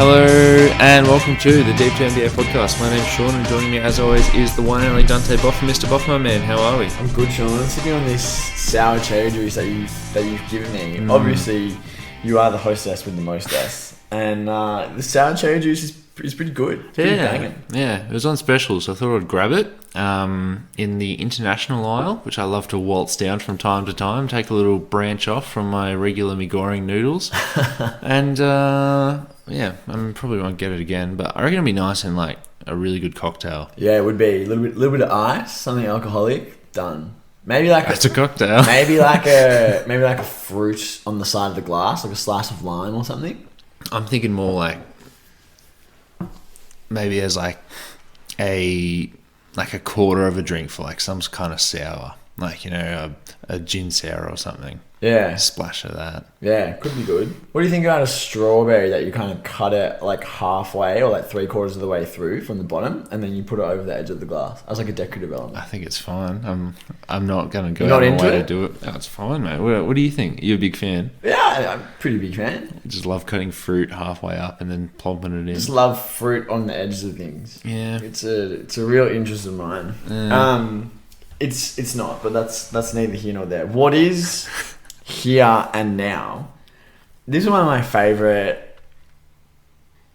Hello and welcome to the Deep to NBA podcast. My name's Sean and joining me as always is the one and only Dante Boff. Mr. Boff, my man, how are we? I'm good, Sean. I'm sipping on this sour cherry juice that you've given me. Obviously, you are the hostess with the mostess. And the sour cherry juice is pretty good. It's pretty banging. Yeah, it was on special, so I thought I'd grab it in the international aisle, which I love to waltz down from time to time, take a little branch off from my regular Migoring noodles. And I probably won't get it again, but I reckon it'll be nice and like a really good cocktail. Yeah, it would be. A little bit of ice, something alcoholic, done. Maybe like it's a cocktail. maybe like a fruit on the side of the glass, like a slice of lime or something. I'm thinking more like maybe as like a quarter of a drink for like some kind of sour, like a gin sour or something. Yeah, a splash of that. Yeah, could be good. What do you think about a strawberry that you kind of cut it like halfway or like 3/4 of the way through from the bottom, and then you put it over the edge of the glass as like a decorative element? I think it's fine. I'm not going to go out of my way to do it. No, it's fine, mate. What do you think? You're a big fan? Yeah, I'm a pretty big fan. I just love cutting fruit halfway up and then plopping it in. Just love fruit on the edges of things. Yeah, it's a real interest of mine. It's not, but that's neither here nor there. What is here and now? This is one of my favorite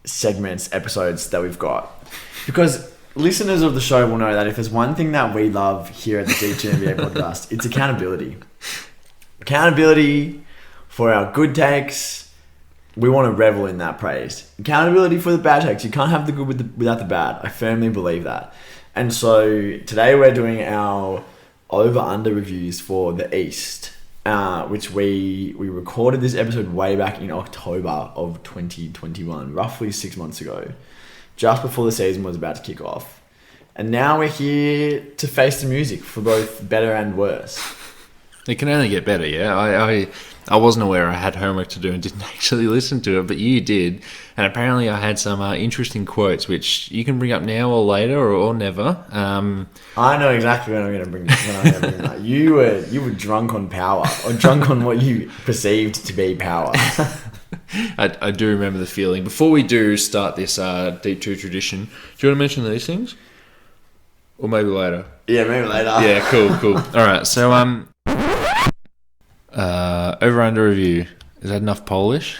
episodes that we've got, because listeners of the show will know that if there's one thing that we love here at the Deep to NBA podcast, it's accountability. Accountability for our good takes. We want to revel in that praise. Accountability for the bad takes. You can't have the good without the bad. I firmly believe that. And so today we're doing our over-under reviews for the East, which we recorded this episode way back in October of 2021, roughly 6 months ago, just before the season was about to kick off. And now we're here to face the music for both better and worse. It can only get better, yeah. I wasn't aware I had homework to do and didn't actually listen to it, but you did. And apparently I had some interesting quotes, which you can bring up now or later or never. I know exactly when I'm going to bring that. You were drunk on power, or drunk on what you perceived to be power. I do remember the feeling. Before we do start this Deep 2 tradition, do you want to mention these things? Or maybe later? Yeah, maybe later. Yeah, cool. All right, so over under review. Is that enough Polish?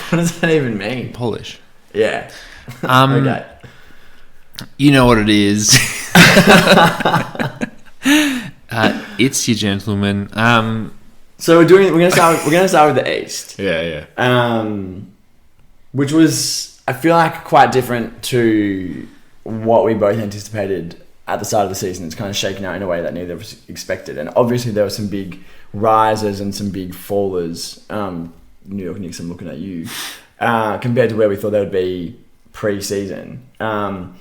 What does that even mean? Polish. Yeah. Okay. You know what it is. It's your gentleman. So we're gonna start with the East. Yeah. Which was, I feel like, quite different to what we both anticipated at the start of the season. It's kind of shaken out in a way that neither of us expected. And obviously there were some big risers and some big fallers. New York Knicks, I'm looking at you, compared to where we thought they would be pre-season. And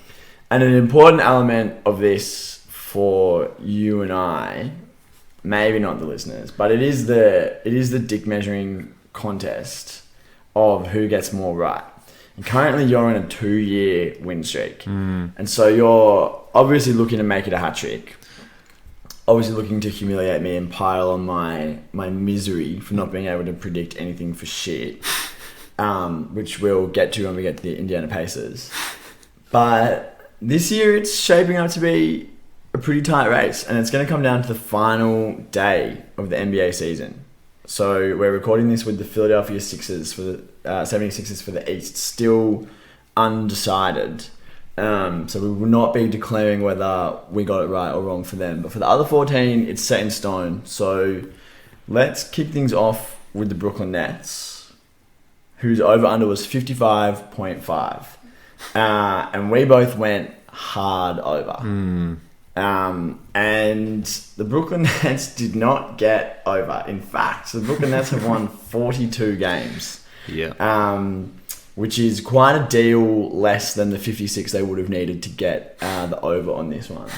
an important element of this for you and I, maybe not the listeners, but it is the dick measuring contest of who gets more right. And currently you're in a 2-year win streak. And so you're obviously looking to make it a hat trick. Obviously looking to humiliate me and pile on my misery for not being able to predict anything for shit. Which we'll get to when we get to the Indiana Pacers. But this year it's shaping up to be a pretty tight race. And it's going to come down to the final day of the NBA season. So we're recording this with the Philadelphia 76ers for the East still undecided. So we will not be declaring whether we got it right or wrong for them. But for the other 14, it's set in stone. So let's kick things off with the Brooklyn Nets, whose over-under was 55.5. And we both went hard over. And the Brooklyn Nets did not get over. In fact, the Brooklyn Nets have won 42 games. Yeah. Which is quite a deal less than the 56 they would have needed to get the over on this one.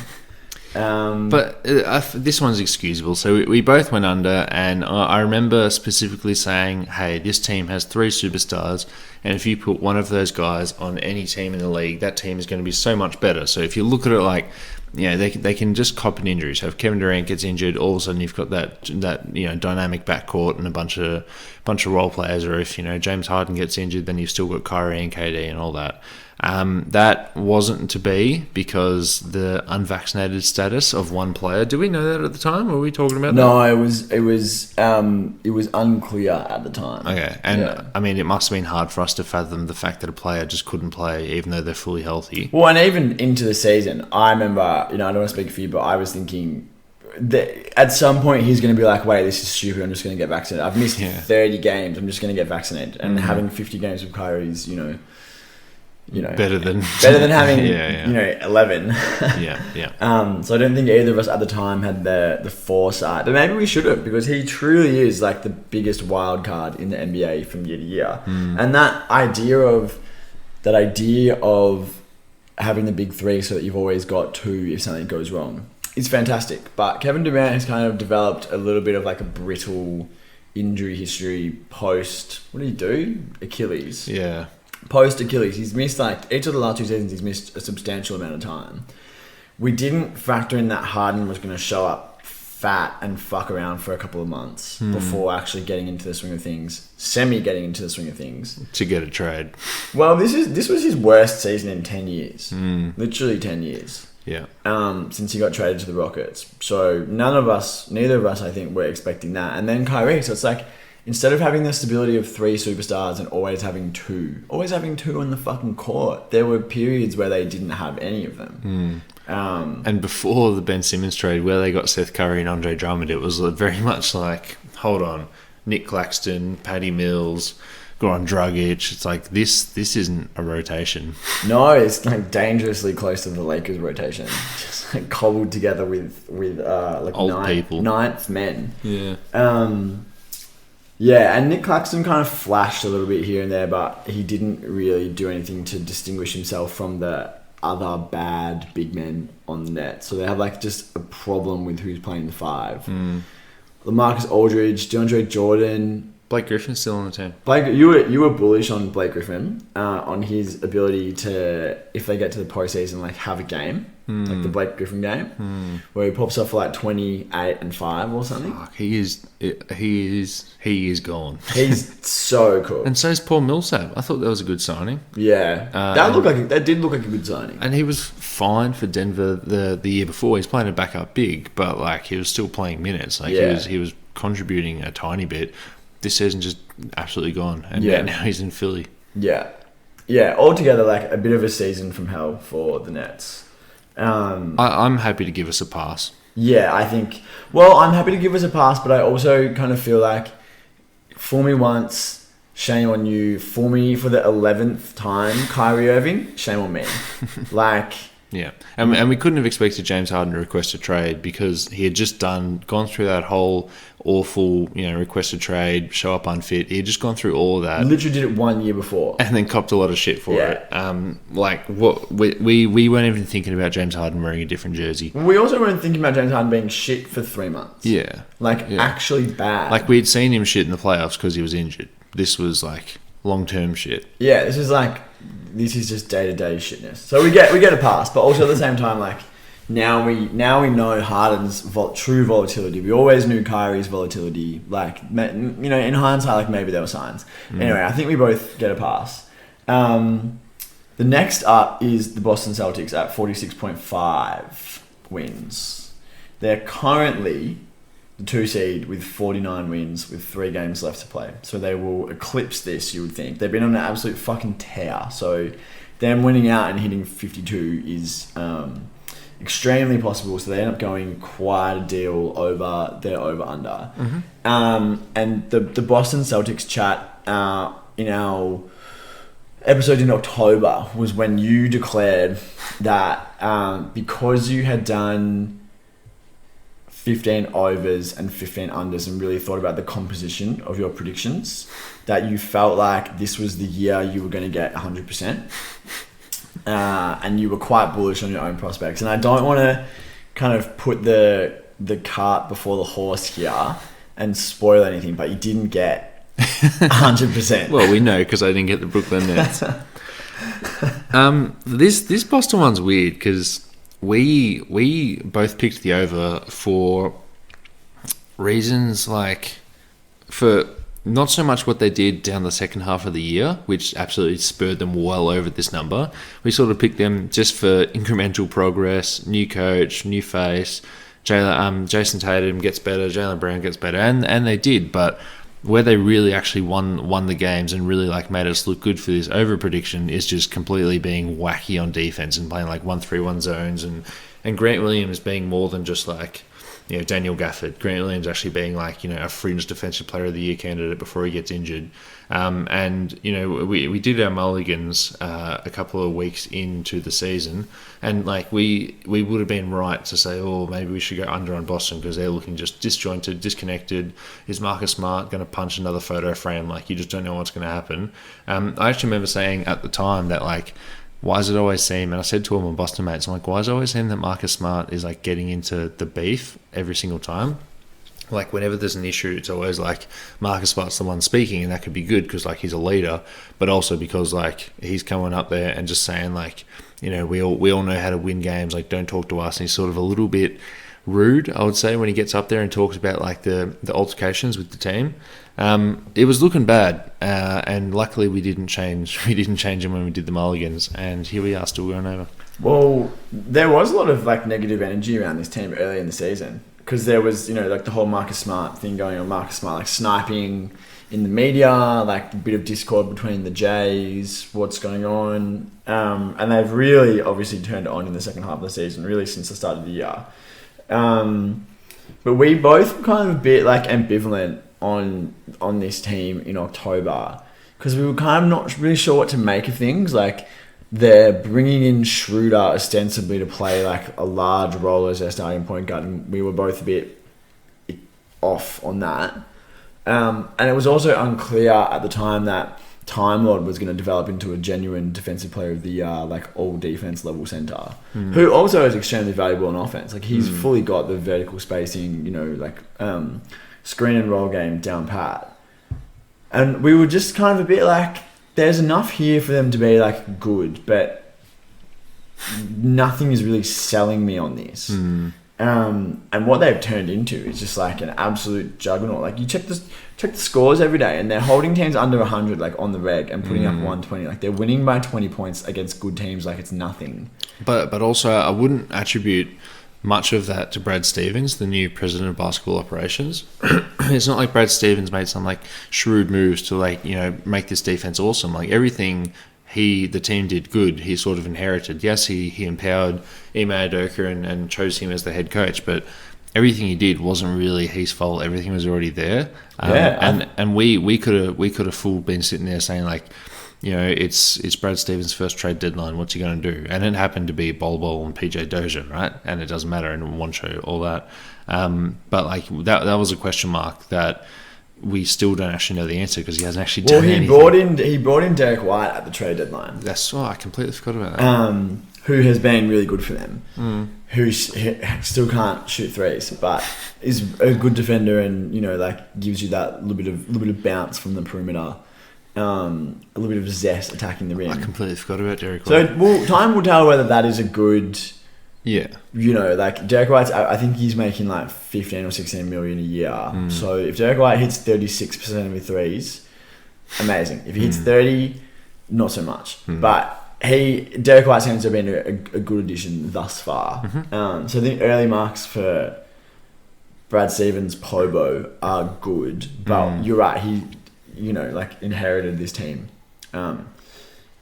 But this one's excusable. So we both went under, and I remember specifically saying, hey, this team has 3 superstars, and if you put one of those guys on any team in the league, that team is going to be so much better. So if you look at it like they can just cop an injury. So if Kevin Durant gets injured, all of a sudden you've got that dynamic backcourt and a bunch of role players. Or if James Harden gets injured, then you've still got Kyrie and KD and all that. That wasn't to be because the unvaccinated status of one player. Do we know that at the time? Were we talking about that? No, it was unclear at the time. Okay, and I mean, it must have been hard for us to fathom the fact that a player just couldn't play even though they're fully healthy. Well, and even into the season, I remember, I don't want to speak for you, but I was thinking that at some point he's going to be like, wait, this is stupid, I'm just going to get vaccinated. I've missed 30 games, I'm just going to get vaccinated. And having 50 games with Kyrie's, better than having 11. So I don't think either of us at the time had the foresight, but maybe we should have, because he truly is like the biggest wild card in the NBA from year to year. And that idea of having the big three so that you've always got two if something goes wrong is fantastic. But Kevin Durant has kind of developed a little bit of like a brittle injury history post, what did he do? Achilles. Yeah. Post Achilles, he's missed like each of the last 2 seasons. He's missed a substantial amount of time. We didn't factor in that Harden was going to show up fat and fuck around for a couple of months before actually getting into the swing of things, getting into the swing of things to get a trade. Well, this was his worst season in 10 years, literally 10 years. Yeah. Since he got traded to the Rockets, so neither of us, I think, were expecting that. And then Kyrie, so it's like, instead of having the stability of 3 superstars and always having two on the fucking court, there were periods where they didn't have any of them. And before the Ben Simmons trade, where they got Seth Curry and Andre Drummond, it was very much like, hold on, Nick Claxton, Patty Mills, Goran Dragic. It's like, this isn't a rotation. No, it's like dangerously close to the Lakers rotation. Just like cobbled together with like old people, ninth men. Yeah. Yeah, and Nick Claxton kind of flashed a little bit here and there, but he didn't really do anything to distinguish himself from the other bad big men on the net. So they have like just a problem with who's playing the 5. LaMarcus Aldridge, DeAndre Jordan. Blake Griffin's still on the team. Blake, you were bullish on Blake Griffin, on his ability to, if they get to the postseason, like have a game. Like the Blake Griffin game, where he pops up for like 28 and 5 or something. Fuck, he is gone. He's so cool. And so is Paul Millsap. I thought that was a good signing. Yeah, that did look like a good signing. And he was fine for Denver the year before. He's playing a backup big, but like he was still playing minutes. Like he was contributing a tiny bit. This season just absolutely gone, and now he's in Philly. Yeah. Altogether, like a bit of a season from hell for the Nets. I'm happy to give us a pass. Yeah, I think... Well, I'm happy to give us a pass, but I also kind of feel like, fool me once, shame on you. Fool me for the 11th time, Kyrie Irving, shame on me. Yeah, and we couldn't have expected James Harden to request a trade because he had just gone through that whole awful, request a trade, show up unfit. He had just gone through all of that. Literally did it 1 year before. And then copped a lot of shit for it. We weren't even thinking about James Harden wearing a different jersey. We also weren't thinking about James Harden being shit for 3 months. Yeah. Actually bad. Like we'd seen him shit in the playoffs because he was injured. This was like long-term shit. Yeah, this is just day-to-day shitness. So we get a pass, but also at the same time, like now we know Harden's true volatility. We always knew Kyrie's volatility. Like in hindsight, like maybe there were signs. Anyway, I think we both get a pass. The next up is the Boston Celtics at 46.5 wins. They're currently the 2 seed with 49 wins with 3 games left to play. So they will eclipse this, you would think. They've been on an absolute fucking tear. So them winning out and hitting 52 is extremely possible. So they end up going quite a deal over their over-under. And the Boston Celtics chat in our episode in October was when you declared that because you had done 15 overs and 15 unders and really thought about the composition of your predictions, that you felt like this was the year you were going to get 100%. And you were quite bullish on your own prospects. And I don't want to kind of put the cart before the horse here and spoil anything, but you didn't get 100%. Well, we know because I didn't get the Brooklyn Nets. This Boston one's weird because we both picked the over for reasons like for not so much what they did down the second half of the year, which absolutely spurred them well over this number. We sort of picked them just for incremental progress, new coach, new face. Jason Tatum gets better, Jaylen Brown gets better, and they did. But where they really actually won the games and really like made us look good for this over prediction is just completely being wacky on defense and playing like 1-3-1 zones and Grant Williams being more than just like, you know, Daniel Gafford. Grant Williams actually being like, you know, a fringe defensive player of the year candidate before he gets injured. And, you know, we did our mulligans a couple of weeks into the season, and like we would have been right to say, oh, maybe we should go under on Boston because they're looking just disjointed, disconnected. Is Marcus Smart going to punch another photo frame? Like, you just don't know what's going to happen. I actually remember saying at the time that, like, why does it always seem, and I said to all my Boston mates, I'm like, why does it always seem that Marcus Smart is like getting into the beef every single time? Like, whenever there's an issue, it's always like Marcus Smart's the one speaking, and that could be good because like he's a leader, but also because like he's coming up there and just saying like, you know, we all know how to win games, like don't talk to us. And he's sort of a little bit rude, I would say, when he gets up there and talks about like the altercations with the team. It was looking bad, and luckily we didn't change him when we did the mulligans, and here we are still going over. Well, there was a lot of like negative energy around this team early in the season because there was, you know, like the whole Marcus Smart thing going on. Marcus Smart like sniping in the media, like a bit of discord between the Jays, what's going on, and they've really obviously turned it on in the second half of the season, really since the start of the year. But we both were kind of a bit like ambivalent on this team in October because we were kind of not really sure what to make of things. Like, they're bringing in Schroeder ostensibly to play like a large role as their starting point guard, and we were both a bit off on that. And it was also unclear at the time that Time Lord was going to develop into a genuine defensive player of the year, like all defense level center, who also is extremely valuable on offense. Like, he's fully got the vertical spacing, you know, like screen and roll game down pat. And we were just kind of a bit like, there's enough here for them to be like good, but nothing is really selling me on this. And what they've turned into is just like an absolute juggernaut. Like, you check the scores every day, and they're holding teams under 100 like on the reg and putting up 120. Like, they're winning by 20 points against good teams like it's nothing. But also, I wouldn't attribute much of that to Brad Stevens, the new president of basketball operations. It's not like Brad Stevens made some like shrewd moves to like, you know, make this defense awesome. Like, everything the team did good, he sort of inherited. Yes, he empowered Ime Udoka and chose him as the head coach, but everything he did wasn't really his fault. Everything was already there. And we could have full been sitting there saying like, you know, it's Brad Stevens' first trade deadline. What's he going to do? And it happened to be Bol and PJ Dozier, right? And it doesn't matter in one show, all that. But like that was a question mark that we still don't actually know the answer because he hasn't actually done anything. Well, he brought in Derek White at the trade deadline. I completely forgot about that. Who has been really good for them. Who still can't shoot threes, but is a good defender and, you know, like gives you that little bit of bounce from the perimeter. A little bit of zest attacking the rim. I completely forgot about Derek White. So, time will tell whether that is a good... Yeah. You know, like, Derek White's... I think he's making, like, 15 or 16 million a year. So, if Derek White hits 36% of his threes, amazing. If he hits 30, not so much. But Derek White seems to have been a good addition thus far. So, the early marks for Brad Stevens' Pobo are good. But you're right, he... you know, like, inherited this team. And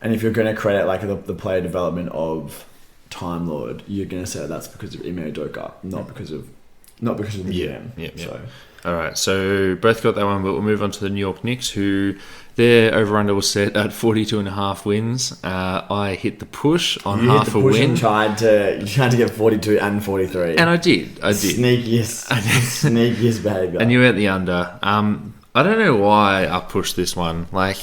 if you're going to credit, like, the player development of Time Lord, you're going to say that's because of Ime Udoka, not because of the GM. Yeah. So. All right, so both got that one, but we'll move on to the New York Knicks, who their over-under was set at 42.5 wins. I hit the push on half a win. You tried to get 42 and 43. And I did. Sneakiest behaviour. And you went the under. I don't know why I pushed this one. Like,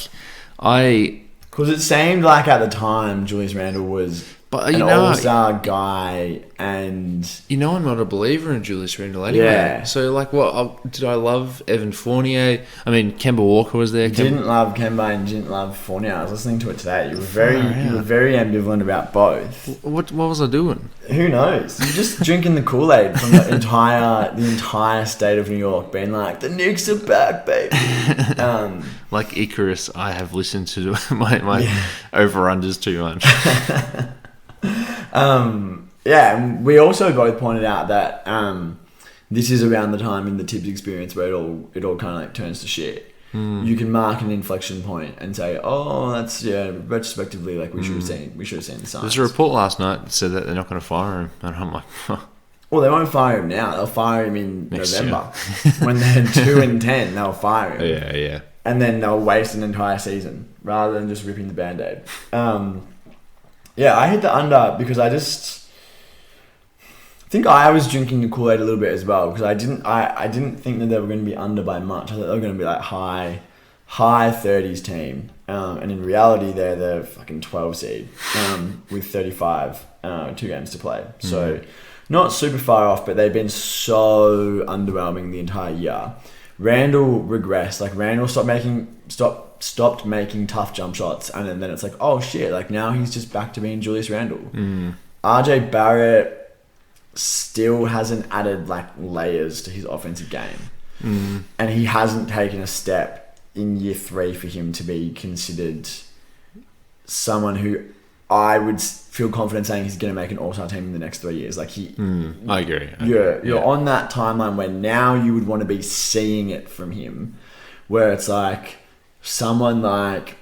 because it seemed like at the time Julius Randle was But an all-star guy, and I'm not a believer in Julius Randle anyway. Yeah. So did I love Evan Fournier? I mean, Kemba Walker was there. Didn't love Kemba and didn't love Fournier. I was listening to it today. You were very ambivalent about both. What was I doing? Who knows? You're just drinking the Kool-Aid from the entire state of New York, being like, the Knicks are back, baby. Like Icarus, I have listened to my over-unders too much. And we also both pointed out that this is around the time in the Tibbs experience where it all kind of like turns to shit. You can mark an inflection point and say, "Oh, that's retrospectively, like we should have seen the signs." There's a report last night that said that they're not going to fire him, and I'm like, well, they won't fire him now. They'll fire him in next November when they're 2-10. They'll fire him. Yeah. And then they'll waste an entire season rather than just ripping the Band-Aid. I hit the under because I think I was drinking the Kool-Aid a little bit as well, because I didn't think that they were going to be under by much. I thought they were going to be like high 30s team, and in reality they're the fucking 12 seed with 35 2 games to play. So not super far off, but they've been so underwhelming the entire year. Randle regressed. Like Randle stopped making tough jump shots, and then it's like, oh shit, like now he's just back to being Julius Randle. RJ Barrett still hasn't added like layers to his offensive game, and he hasn't taken a step in year 3 for him to be considered someone who I would feel confident saying he's going to make an all-star team in the next 3 years. Like I agree. You're on that timeline where now you would want to be seeing it from him, where it's like someone like,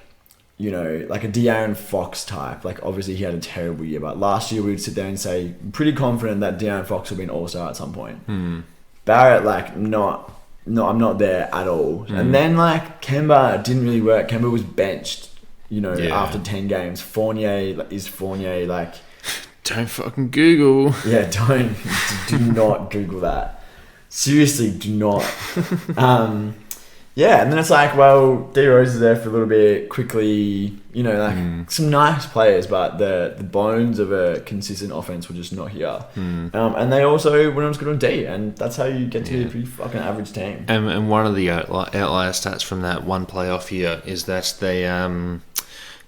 like a De'Aaron Fox type. Like obviously he had a terrible year, but last year we would sit there and say, I'm pretty confident that De'Aaron Fox will be an all-star at some point. Barrett, like I'm not there at all. And then like Kemba didn't really work. Kemba was benched, after 10 games. Fournier, like... Don't fucking Google. Yeah, do not Google that. Seriously, do not. And then it's like, well, D Rose is there for a little bit, quickly, some nice players, but the bones of a consistent offense were just not here. And they also went on to go on D, and that's how you get to be a pretty fucking average team. And one of the outlier stats from that one playoff year is that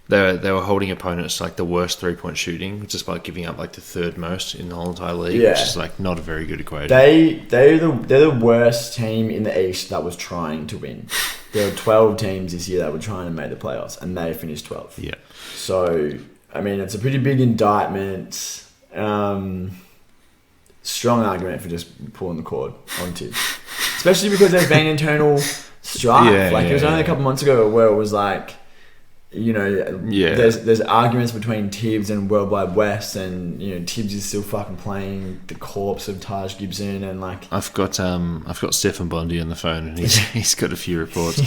they were holding opponents to like the worst 3-point shooting, just by giving up like the third most in the whole entire league, which is like not a very good equation. They're the worst team in the East that was trying to win. There were 12 teams this year that were trying to make the playoffs, and they finished 12th. Yeah. So I mean, it's a pretty big indictment. Strong argument for just pulling the cord on Tibbs, especially because there's been internal strife. It was only a couple months ago where it was like, there's arguments between Tibbs and Worldwide West, and Tibbs is still fucking playing the corpse of Taj Gibson, and like I've got Stephen Bondi on the phone, and he's got a few reports.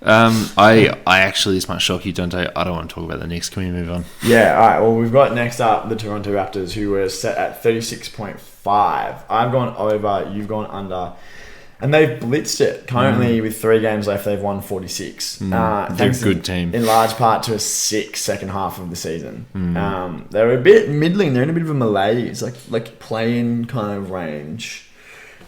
I actually, this might shock you, Dante, I don't want to talk about the Knicks. Can we move on? Yeah, alright, well, we've got next up the Toronto Raptors, who were set at 36.5. I've gone over, you've gone under. And they've blitzed it. Currently, with 3 games left, they've won 46. They're a good team. In large part to a 6 second half of the season. They're a bit middling. They're in a bit of a malaise, like play-in kind of range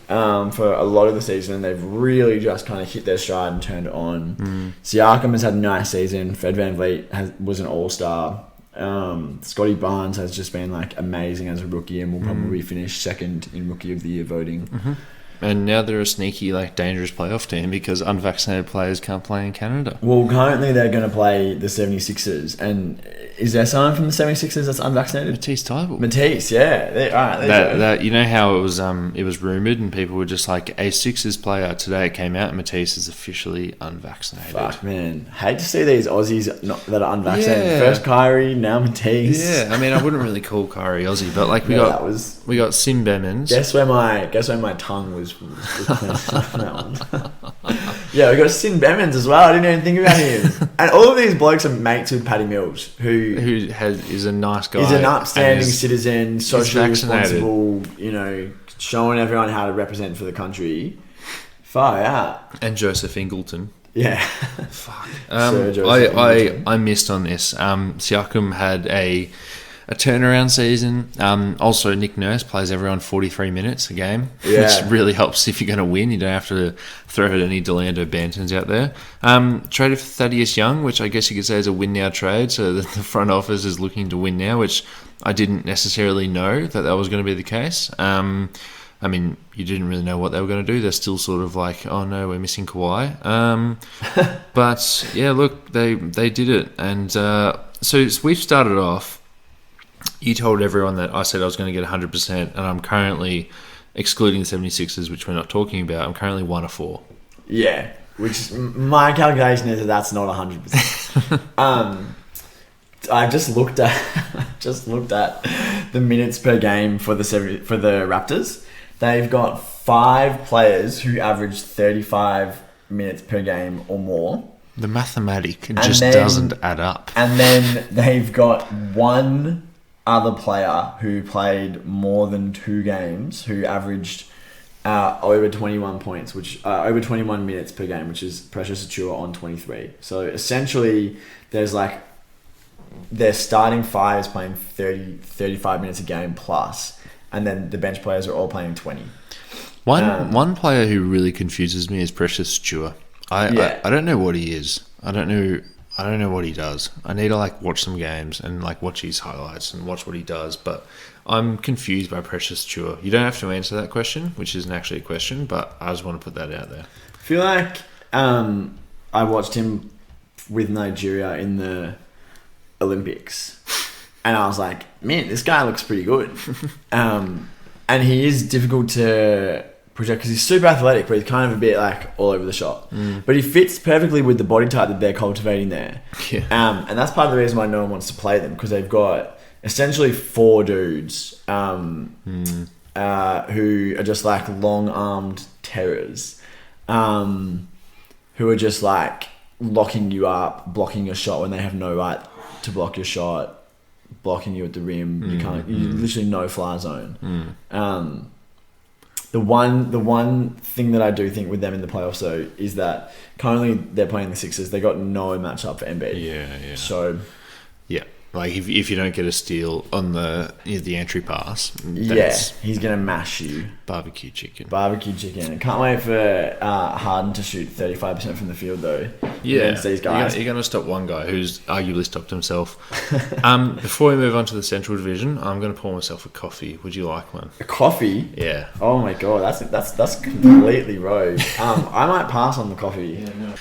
for a lot of the season. And they've really just kind of hit their stride and turned it on. Siakam has had a nice season. Fred VanVleet was an all-star. Scotty Barnes has just been like amazing as a rookie, and will probably finish second in Rookie of the Year voting. And now they're a sneaky, like, dangerous playoff team because unvaccinated players can't play in Canada. Well, currently they're going to play the 76ers. And is there someone from the 76ers that's unvaccinated? Matisse Thybulle. Matisse, yeah. That you know how it was rumoured and people were just like, a Sixers player today it came out and Matisse is officially unvaccinated. Fuck, man. Hate to see these Aussies that are unvaccinated. Yeah. First Kyrie, now Matisse. Yeah, I mean, I wouldn't really call Kyrie Aussie, but like we got Sim Bemmons. Guess where my tongue was that one. Yeah, we got Sin Bemmons as well. I didn't even think about him. And all of these blokes are mates with Paddy Mills, who is a nice guy. He's an upstanding citizen, socially responsible, showing everyone how to represent for the country. Far out. And Joseph Ingleton. Yeah. Fuck. I missed on this. Siakam had a a turnaround season. Also, Nick Nurse plays everyone 43 minutes a game, Yeah. which really helps if you're going to win. You don't have to throw out any Delando Bantons out there. Traded for Thaddeus Young, which I guess you could say is a win-now trade, so the front office is looking to win now, which I didn't necessarily know that was going to be the case. I mean, you didn't really know what they were going to do. They're still sort of like, oh no, we're missing Kawhi. But yeah, look, they did it. And so we've started off. You told everyone that I said I was going to get 100%, and I'm currently, excluding the 76ers, which we're not talking about, I'm currently 1 of 4. Yeah, which my calculation is that's not 100%. I just looked at the minutes per game for the Raptors. They've got 5 players who average 35 minutes per game or more. The mathematic doesn't add up. And then they've got 1 other player who played more than 2 games who averaged over 21 points, which over 21 minutes per game, which is Precious Achiuwa on 23. So essentially, there's like their starting 5 is playing 35 minutes a game plus, and then the bench players are all playing 20. One player who really confuses me is Precious Achiuwa. I don't know what he is. I don't know what he does. I need to watch some games and watch his highlights and watch what he does. But I'm confused by Precious Achiuwa. You don't have to answer that question, which isn't actually a question, but I just want to put that out there. I feel like I watched him with Nigeria in the Olympics, and I was like, man, this guy looks pretty good. And he is difficult to project because he's super athletic, but he's kind of a bit all over the shop. But he fits perfectly with the body type that they're cultivating there. Yeah. And that's part of the reason why no one wants to play them, because they've got essentially 4 dudes who are just long-armed terrors, who are just locking you up, blocking your shot when they have no right to block your shot, blocking you at the rim. You literally no fly zone. The one thing that I do think with them in the playoffs though is that currently they're playing the Sixers. They got no matchup for Embiid. Yeah. So yeah, if you don't get a steal on the entry pass, he's gonna mash you. Barbecue chicken. Can't wait for Harden to shoot 35% from the field though. Yeah, against these guys. You're gonna stop one guy who's arguably stopped himself. Before we move on to the Central Division, I'm gonna pour myself a coffee. Would you like one? A coffee? Yeah. Oh my god, that's completely rogue. I might pass on the coffee. Yeah, no.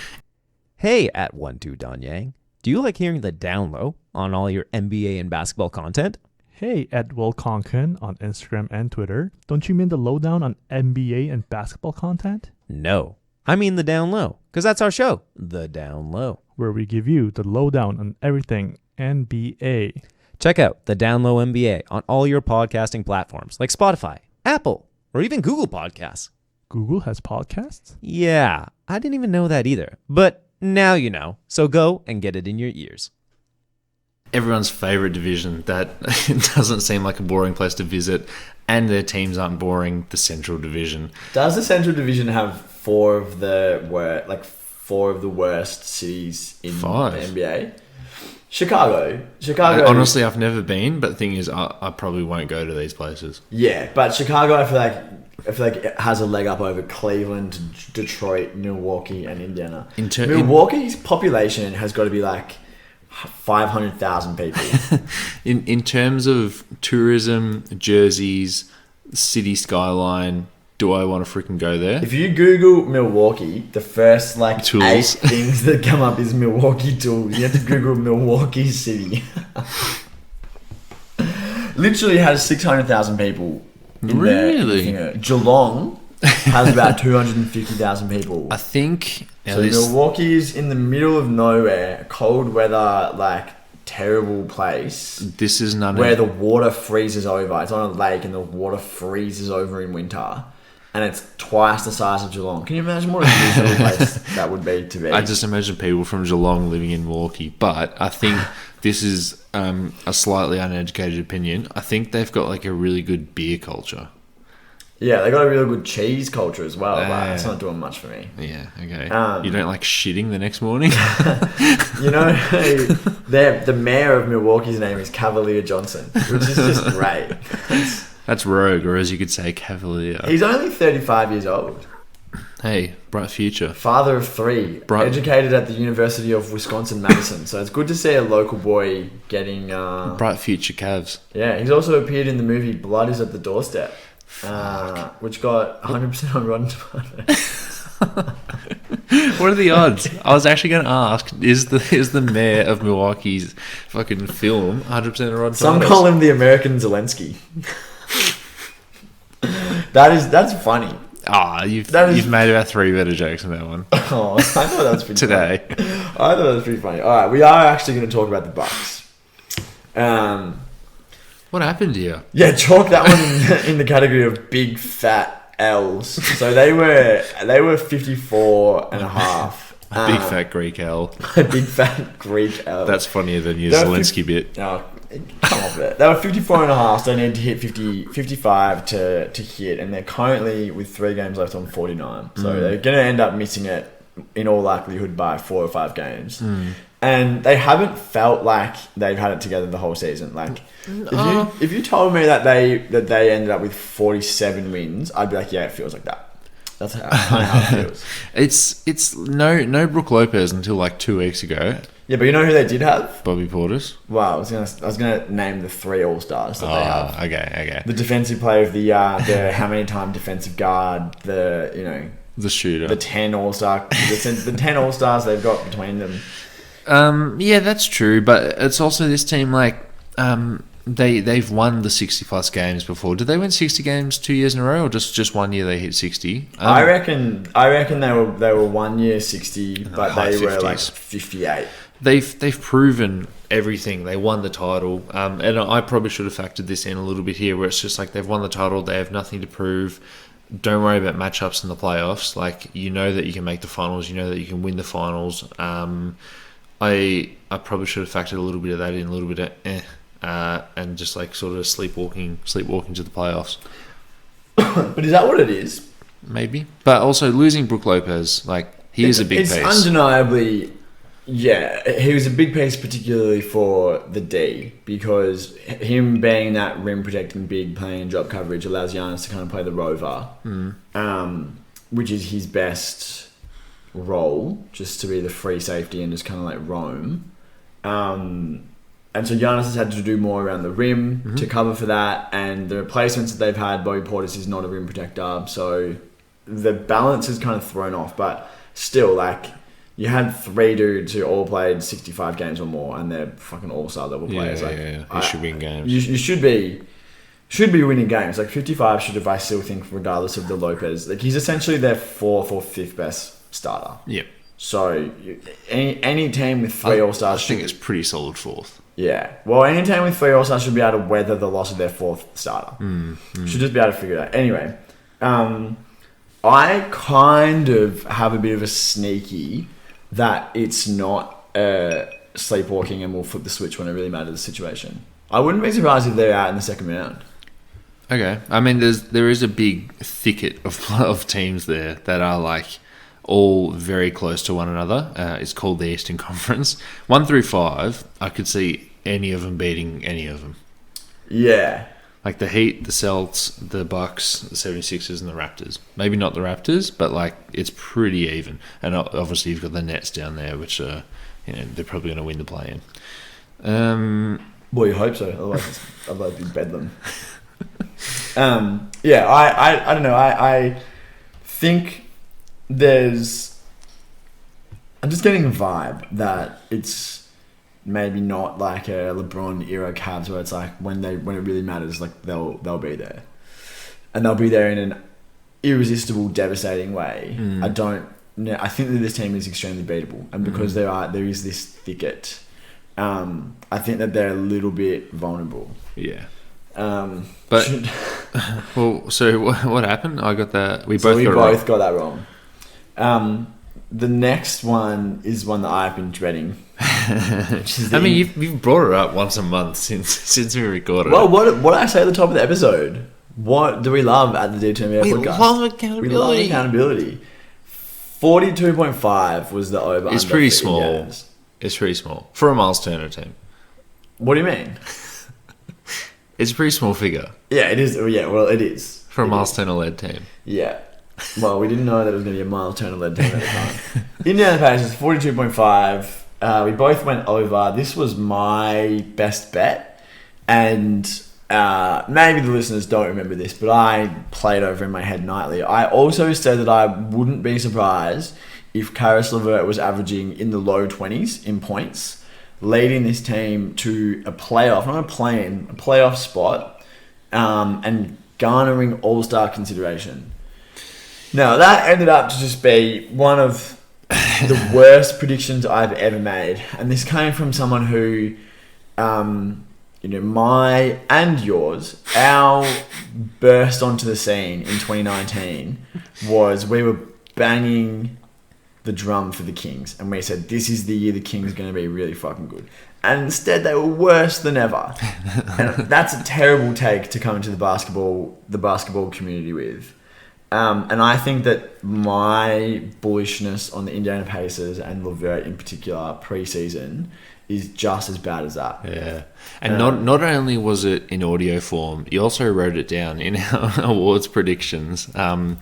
Hey, at 12 Danyang. Do you like hearing the down low on all your NBA and basketball content? Hey, at Will Conkin on Instagram and Twitter. Don't you mean the lowdown on NBA and basketball content? No, I mean the down low, because that's our show, The Down Low, where we give you the lowdown on everything NBA. Check out the Down Low NBA on all your podcasting platforms like Spotify, Apple, or even Google Podcasts. Google has podcasts? Yeah, I didn't even know that either, but now you know, so go and get it in your ears. Everyone's favourite division that doesn't seem like a boring place to visit, and their teams aren't boring, the Central Division. Does the Central Division have 4 of the worst cities in 5. the NBA? Chicago. Honestly, I've never been, but the thing is, I probably won't go to these places. Yeah, but Chicago, I feel like it has a leg up over Cleveland, Detroit, Milwaukee, and Indiana. Milwaukee's population has got to be 500,000 people. in terms of tourism, jerseys, city skyline, do I want to freaking go there? If you Google Milwaukee, the first Tools. 8 things that come up is Milwaukee tools. You have to Google Milwaukee City. Literally has 600,000 people. Really? Geelong has about 250,000 people. I think... So Milwaukee is in the middle of nowhere, cold weather, terrible place. This is none where the water freezes over. It's on a lake and the water freezes over in winter. And it's twice the size of Geelong. Can you imagine what a miserable place that would be to be? I just imagine people from Geelong living in Milwaukee. But I think this is a slightly uneducated opinion. I think they've got a really good beer culture. Yeah, they got a really good cheese culture as well, but Yeah. it's not doing much for me. Yeah, okay. Um, You don't like shitting the next morning? You know, the mayor of Milwaukee's name is Cavalier Johnson, which is just great. That's rogue, or as you could say, cavalier. He's only 35 years old. Hey, bright future. Father of 3, Bright- educated at the University of Wisconsin-Madison. So it's good to see a local boy getting... Bright future Cavs. Yeah, he's also appeared in the movie Blood is at the Doorstep, which got 100% on Rotten Tomatoes. What are the odds? I was actually going to ask: is the mayor of Milwaukee's fucking film 100% Rotten Some Tomatoes? call him the American Zelensky. That's funny. You've That is- you've made about 3 better jokes on that one Oh, I thought that was pretty today. funny. I thought that was pretty funny. All right, we are actually going to talk about the Bucks. What happened here? Yeah, chalk that one in the category of big fat L's. So they were 54 and a half. Big fat Greek L. A big fat Greek L. That's funnier than your They're Zelensky bit. No, come off it. They were 54 and a half, so they need to hit 55 to hit, and they're currently with 3 games left on 49. So they're going to end up missing it in all likelihood by 4 or 5 games. And they haven't felt like they've had it together the whole season. Like, if you told me that they ended up with 47 wins, I'd be like, yeah, it feels like that. That's kind of how it feels. It's no Brook Lopez until like 2 weeks ago. Yeah, but you know who they did have? Bobby Portis. Wow, I was gonna name the 3 All-Stars that they have. Okay. The defensive player of the year, the how many time defensive guard, the The shooter. 10 All-Star, the 10 All-Stars they've got between them. Yeah, that's true, but it's also this team they've won the 60 plus games before. Did they win 60 games 2 years in a row, or just 1 year they hit 60? I reckon they were 1 year 60, but high they were 50s. like 58. They've proven everything. They won the title, and I probably should have factored this in a little bit here, where it's just like they've won the title, they have nothing to prove. Don't worry about matchups in the playoffs. Like, you know that you can make the finals, you know that you can win the finals. I probably should have factored a little bit of that in, a little bit of and just like sort of sleepwalking to the playoffs. But is that what it is? Maybe, but also losing Brook Lopez, like, he is a big piece. It's undeniably, yeah, he was a big piece, particularly for the D, because him being that rim protecting big, playing drop coverage allows Giannis to kind of play the rover, which is his best role, just to be the free safety and just kind of like roam. And so Giannis has had to do more around the rim to cover for that, and the replacements that they've had, Bobby Portis is not a rim protector, so the balance is kind of thrown off. But still, like, you had 3 dudes who all played 65 games or more, and they're fucking all-star level players. Yeah. They should win games. You should be winning games. Like, 55 should have, I still think, regardless of the Lopez. Like, he's essentially their 4th or 5th best starter. Yep. So any team with 3 All-Stars I think it's pretty solid 4th. Yeah. Well, any team with 3 All-Stars should be able to weather the loss of their 4th starter. Should just be able to figure it out. Anyway, I kind of have a bit of a sneaky that it's not sleepwalking and we'll flip the switch when it really matters the situation. I wouldn't be surprised if they're out in the second round. Okay. I mean, there is a big thicket of teams there that are like all very close to one another. It's called the Eastern Conference. 1 through 5, I could see any of them beating any of them. Yeah. Like the Heat, the Celts, the Bucks, the 76ers, and the Raptors. Maybe not the Raptors, but like it's pretty even. And obviously you've got the Nets down there, which are, they're probably going to win the play-in. Well, you hope so. Otherwise it'd be bedlam. Yeah, I don't know. I think I'm just getting a vibe that it's maybe not like a LeBron era Cavs where it's like when it really matters, like they'll be there, and they'll be there in an irresistible, devastating way. I think that this team is extremely beatable, and because there is this thicket, I think that they're a little bit vulnerable. Yeah. But well, so what happened? I got that. We so both we got both it got that wrong. The next one is one that I've been dreading. I mean, you've brought it up once a month since we recorded. Well, what did I say at the top of the episode? What do we love at the D2MBA We podcast? love accountability. We love accountability. 42.5 was the over. It's pretty small. It's pretty small for a Miles Turner team. What do you mean? It's a pretty small figure Yeah, it is. Yeah, well, it is. for a Miles Turner led team. Yeah. Well, we didn't know that it was going to be a Miles Turner led team at the time. Indiana Pacers 42.5. We both went over. This was my best bet, and maybe the listeners don't remember this, but I played over in my head nightly. I also said that I wouldn't be surprised if Karis LeVert was averaging in the low 20s in points, leading this team to a playoff, not a play-in, a playoff spot, and garnering all-star consideration. Now, that ended up to just be one of the worst predictions I've ever made. And this came from someone who, my and yours, our burst onto the scene in 2019 was we were banging the drum for the Kings. And we said, this is the year the Kings are going to be really fucking good. And instead, they were worse than ever. And that's a terrible take to come into the basketball community with. And I think that my bullishness on the Indiana Pacers and LeVert in particular pre-season is just as bad as that. Yeah. And not only was it in audio form, you also wrote it down in our awards predictions on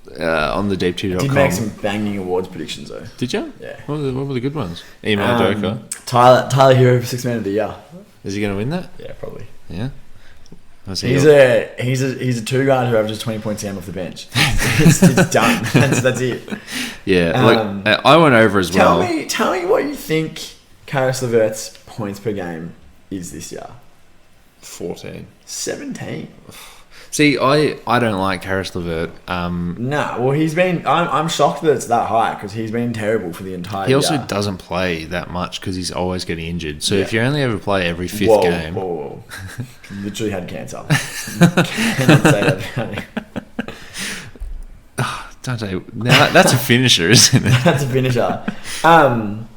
the deep2.com. Did make some banging awards predictions though. Did you? Yeah. What were the good ones? Email Joker. Tyler Hero for 6th Man of the Year. Is he going to win that? Yeah, probably. Yeah. He's a two guard who averages 20 points a game off the bench. It's done. That's it. Yeah. I went over as well. Tell me what you think Karis LeVert's points per game is this year. 14. 17. See, I don't like Karis LeVert. Well, he's been... I'm shocked that it's that high because he's been terrible for the entire year. He also doesn't play that much because he's always getting injured. So if you only ever play every fifth game... Whoa. Literally had cancer. Cannot say that about him. Dante, now that's a finisher, isn't it? That's a finisher.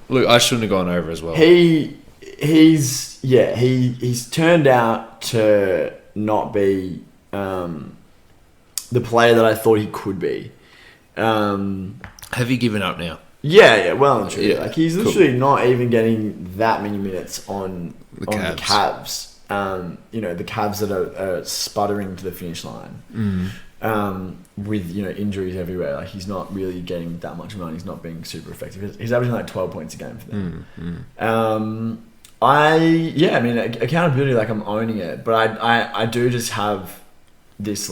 Look, I shouldn't have gone over as well. He's turned out to not be the player that I thought he could be. Have you given up now? Yeah, well and truly. Yeah, like he's literally not even getting that many minutes on the Cavs. The Cavs that are sputtering to the finish line. With injuries everywhere. Like he's not really getting that much run. He's not being super effective. He's averaging like 12 points a game for them. Accountability, like I'm owning it, but I do just have this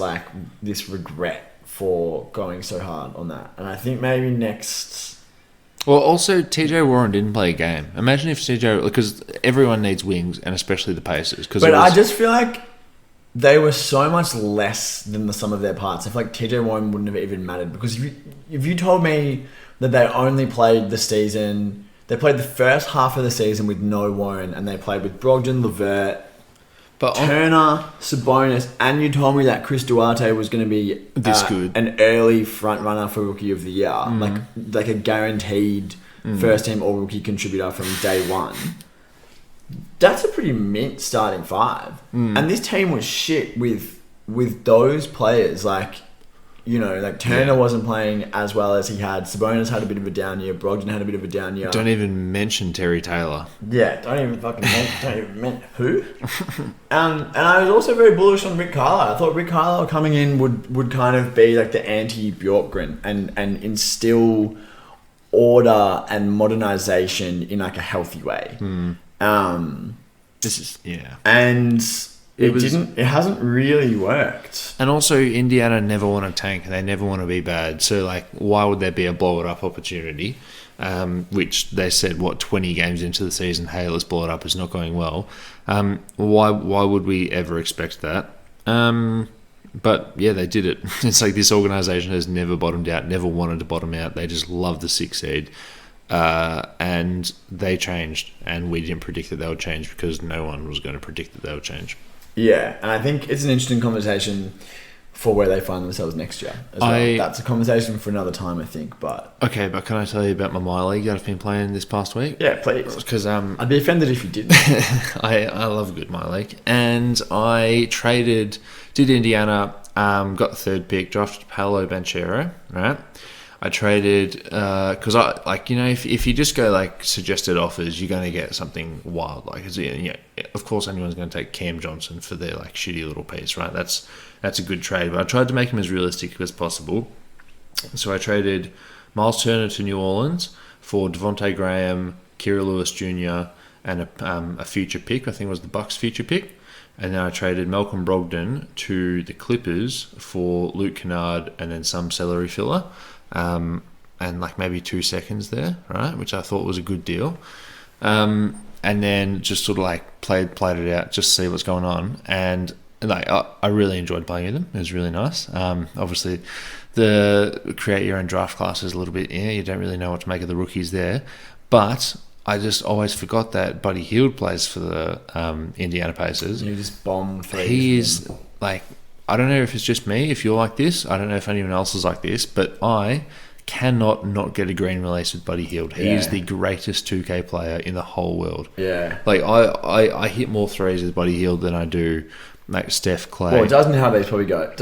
regret for going so hard on that. And I think maybe next... Well, also, TJ Warren didn't play a game. Imagine if TJ... Because everyone needs wings, and especially the Pacers. But I just feel like they were so much less than the sum of their parts. I feel like TJ Warren wouldn't have even mattered. Because if you told me that they only played the season... They played the first half of the season with no Warren, and they played with Brogdon, LeVert, Turner, Sabonis, and you told me that Chris Duarte was going to be this good, an early front runner for Rookie of the Year, like a guaranteed first team All Rookie contributor from day one. That's a pretty mint starting five, and this team was shit with those players. Turner wasn't playing as well as he had. Sabonis had a bit of a down year. Brogdon had a bit of a down year. Don't even mention Terry Taylor. Yeah, don't even mention who. And I was also very bullish on Rick Carlisle. I thought Rick Carlisle coming in would kind of be like the anti-Bjorkgren and instill order and modernization in like a healthy way. It hasn't really worked. And also, Indiana never want to tank. They never want to be bad. So, why would there be a blow-it-up opportunity? Which they said, 20 games into the season, hey, let's blow it up. It's not going well. Why would we ever expect that? But, yeah, they did it. It's like this organisation has never bottomed out, never wanted to bottom out. They just love the 6th seed. And they changed. And we didn't predict that they would change because no one was going to predict that they would change. Yeah, and I think it's an interesting conversation for where they find themselves next year as well. That's a conversation for another time, I think. But can I tell you about my league that I've been playing this past week? Yeah, please. Because I'd be offended if you didn't. I love a good my league, and I did Indiana, got the third pick, drafted Paolo Banchero, right? I traded because if you just go suggested offers, you're going to get something wild. Of course, anyone's going to take Cam Johnson for their shitty little piece, right? That's a good trade, but I tried to make him as realistic as possible. So I traded Miles Turner to New Orleans for Devontae Graham, Kira Lewis Jr., and a future pick. I think it was the Bucks' future pick. And then I traded Malcolm Brogdon to the Clippers for Luke Kennard and then some salary filler. And maybe 2 seconds there, right? Which I thought was a good deal. And then just sort of played it out, just to see what's going on. And I really enjoyed playing with them. It was really nice. Obviously, the create your own draft class is a little bit, you don't really know what to make of the rookies there. But I just always forgot that Buddy Hield plays for the Indiana Pacers. You just bomb threes. He is I don't know if it's just me, if you're like this. I don't know if anyone else is like this, but I cannot not get a green release with Buddy Hield. He is the greatest 2K player in the whole world. Yeah. I hit more threes with Buddy Hield than I do Steph, Clay. Well, it doesn't hurt that he's probably got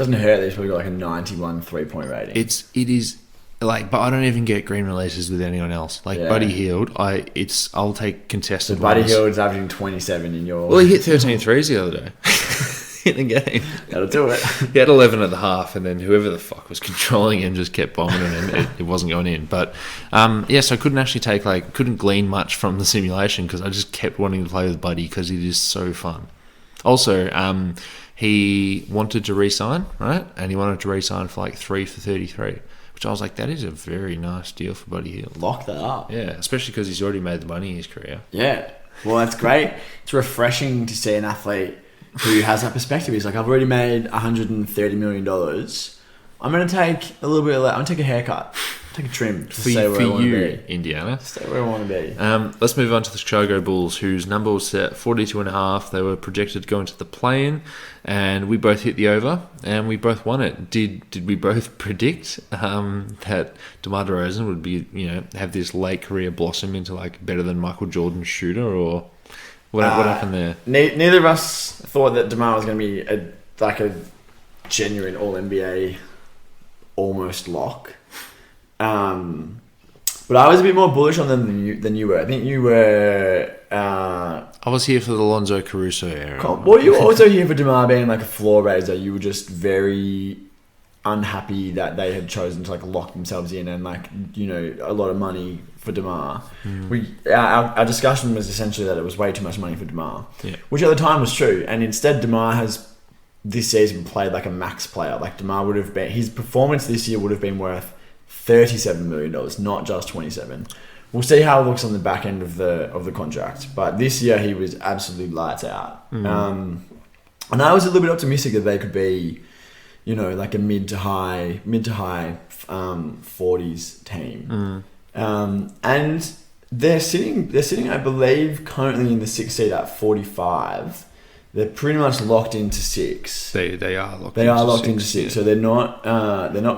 a 91 3-point rating. It is but I don't even get green releases with anyone else. Buddy Hield, I'll take contested Buddy ones. Hield's averaging 27 in your... Well, he hit 13 threes the other day. In the game. That'll do it. He had 11 at the half, and then whoever the fuck was controlling him just kept bombing him. It wasn't going in. But so I couldn't actually couldn't glean much from the simulation because I just kept wanting to play with Buddy because it is so fun. Also, he wanted to re-sign, right? And he wanted to re-sign for 3 for 33, which I was like, that is a very nice deal for Buddy Hield. Lock that up. Yeah, especially because he's already made the money in his career. Yeah. Well, that's great. It's refreshing to see an athlete who has that perspective. He's like, I've already made $130 million. I'm going to take a little bit of that. I'm going to take a haircut. Take a trim to stay where I want to be. Indiana. Stay where I want to be. Let's move on to the Chicago Bulls, whose number was set 42.5. They were projected to go into the play-in, and we both hit the over, and we both won it. Did we both predict that DeMar DeRozan would be, have this late career blossom into better than Michael Jordan shooter, or what happened there? Neither of us thought that DeMar was going to be a genuine All-NBA almost lock. But I was a bit more bullish on them than you were. I think you were... I was here for the Lonzo Caruso era. Were you also here for DeMar being a floor raiser? You were just very unhappy that they had chosen to lock themselves in and a lot of money for DeMar. Our discussion was essentially that it was way too much money for DeMar, which at the time was true. And instead, DeMar has this season played like a max player. DeMar would have been, his performance this year would have been worth $37 million, not just 27. We'll see how it looks on the back end of the contract, but this year he was absolutely lights out. And I was a little bit optimistic that they could be, a mid to high 40s team. And they're sitting, I believe, currently in the 6th seed at 45. They're pretty much locked into 6. They are locked. They are locked into 6, so they're not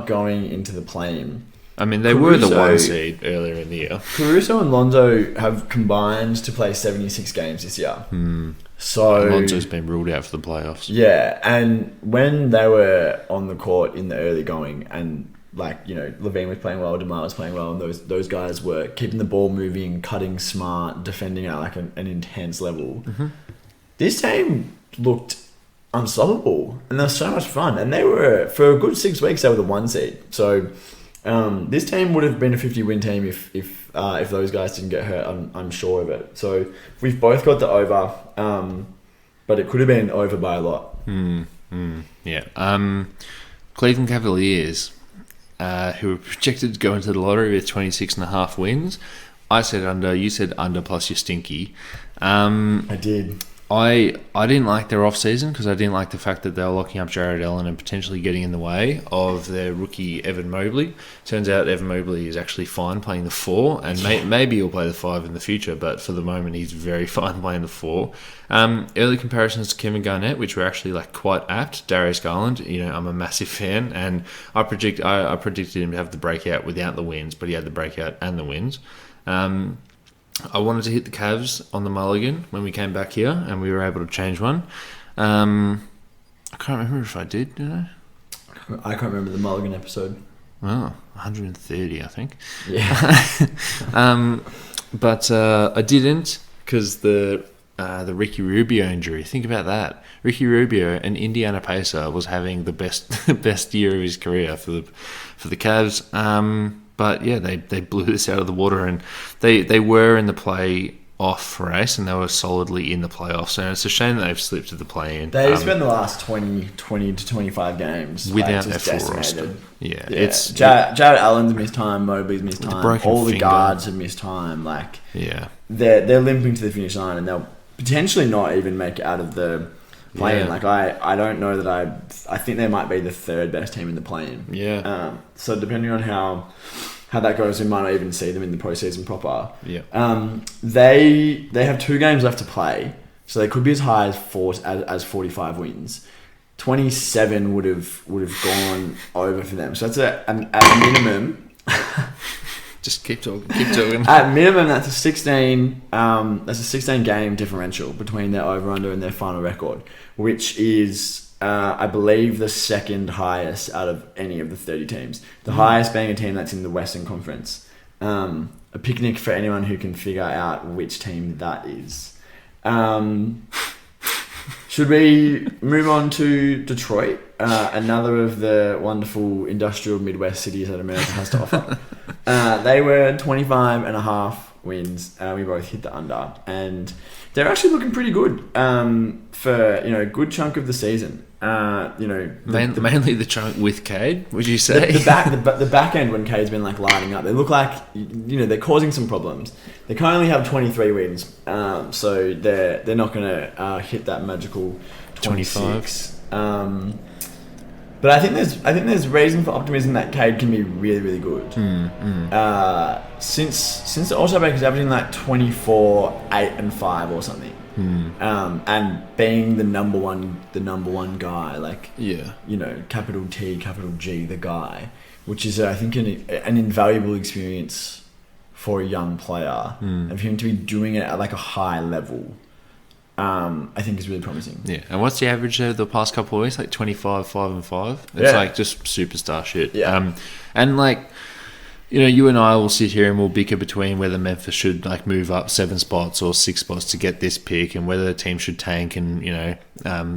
going into the play-in. I mean, they were the 1 seed earlier in the year. Caruso and Lonzo have combined to play 76 games this year. So Lonzo's been ruled out for the playoffs. Yeah, and when they were on the court in the early going, and Levine was playing well, DeMar was playing well, and those guys were keeping the ball moving, cutting smart, defending at an intense level. This team looked unstoppable, and they were so much fun. And they were, for a good 6 weeks, they were the 1 seed. So this team would have been a 50-win team if those guys didn't get hurt. I'm sure of it. So we've both got the over, but it could have been over by a lot. Yeah. Cleveland Cavaliers, who were projected to go into the lottery with 26.5 wins. I said under. You said under plus you're stinky. I did. I didn't like their off-season because I didn't like the fact that they were locking up Jared Allen and potentially getting in the way of their rookie Evan Mobley. Turns out Evan Mobley is actually fine playing the 4, and maybe he'll play the 5 in the future, but for the moment he's very fine playing the 4. Early comparisons to Kevin Garnett, which were actually like quite apt. Darius Garland, I'm a massive fan, and I predicted him to have the breakout without the wins, but he had the breakout and the wins. I wanted to hit the Cavs on the mulligan when we came back here, and we were able to change one. I can't remember if I did I? I can't remember the mulligan episode. Oh, 130, I think. Yeah. But I didn't because the Ricky Rubio injury. Think about that. Ricky Rubio, an Indiana Pacer, was having the best year of his career for the Cavs. But yeah, they blew this out of the water, and they were in the play-off race, and they were solidly in the playoffs. And it's a shame that they've slipped to the play-in. They've spent the last 20 to 25 games without their full roster. Yeah. It's Jared Allen's missed time, Mobley's missed time, all the finger. guards have missed time. Yeah, they're limping to the finish line, and they'll potentially not even make it out of the play-in. Yeah. I don't know that I think they might be the third best team in the play-in. Yeah. So depending on how that goes, we might not even see them in the postseason proper. Yeah. They have 2 games left to play, so they could be as high as 45 wins. 27 would have gone over for them. So that's at minimum. Just keep talking. At minimum, that's a 16 game differential between their over/under and their final record, which is, I believe, the second highest out of any of the 30 teams. The highest being a team that's in the Western Conference. A picnic for anyone who can figure out which team that is. Should we move on to Detroit, another of the wonderful industrial Midwest cities that America has to offer? They were 25.5 wins. We both hit the under, and they're actually looking pretty good for a good chunk of the season. Mainly the chunk with Cade, would you say? The back end when Cade's been lighting up, they look like they're causing some problems. They currently have 23 wins, so they're not going to hit that magical 26. But I think there's reason for optimism that Cade can be really, really good. Since the All-Star break, he's averaging 24, 8 and 5 or something. And being the number one guy, capital T, capital G, the guy, which is I think an invaluable experience for a young player, and for him to be doing it at a high level, I think is really promising. Yeah, and what's the average over the past couple of weeks? 25, 5 and 5. It's just superstar shit. Yeah. You and I will sit here and we'll bicker between whether Memphis should move up 7 spots or 6 spots to get this pick, and whether the team should tank. And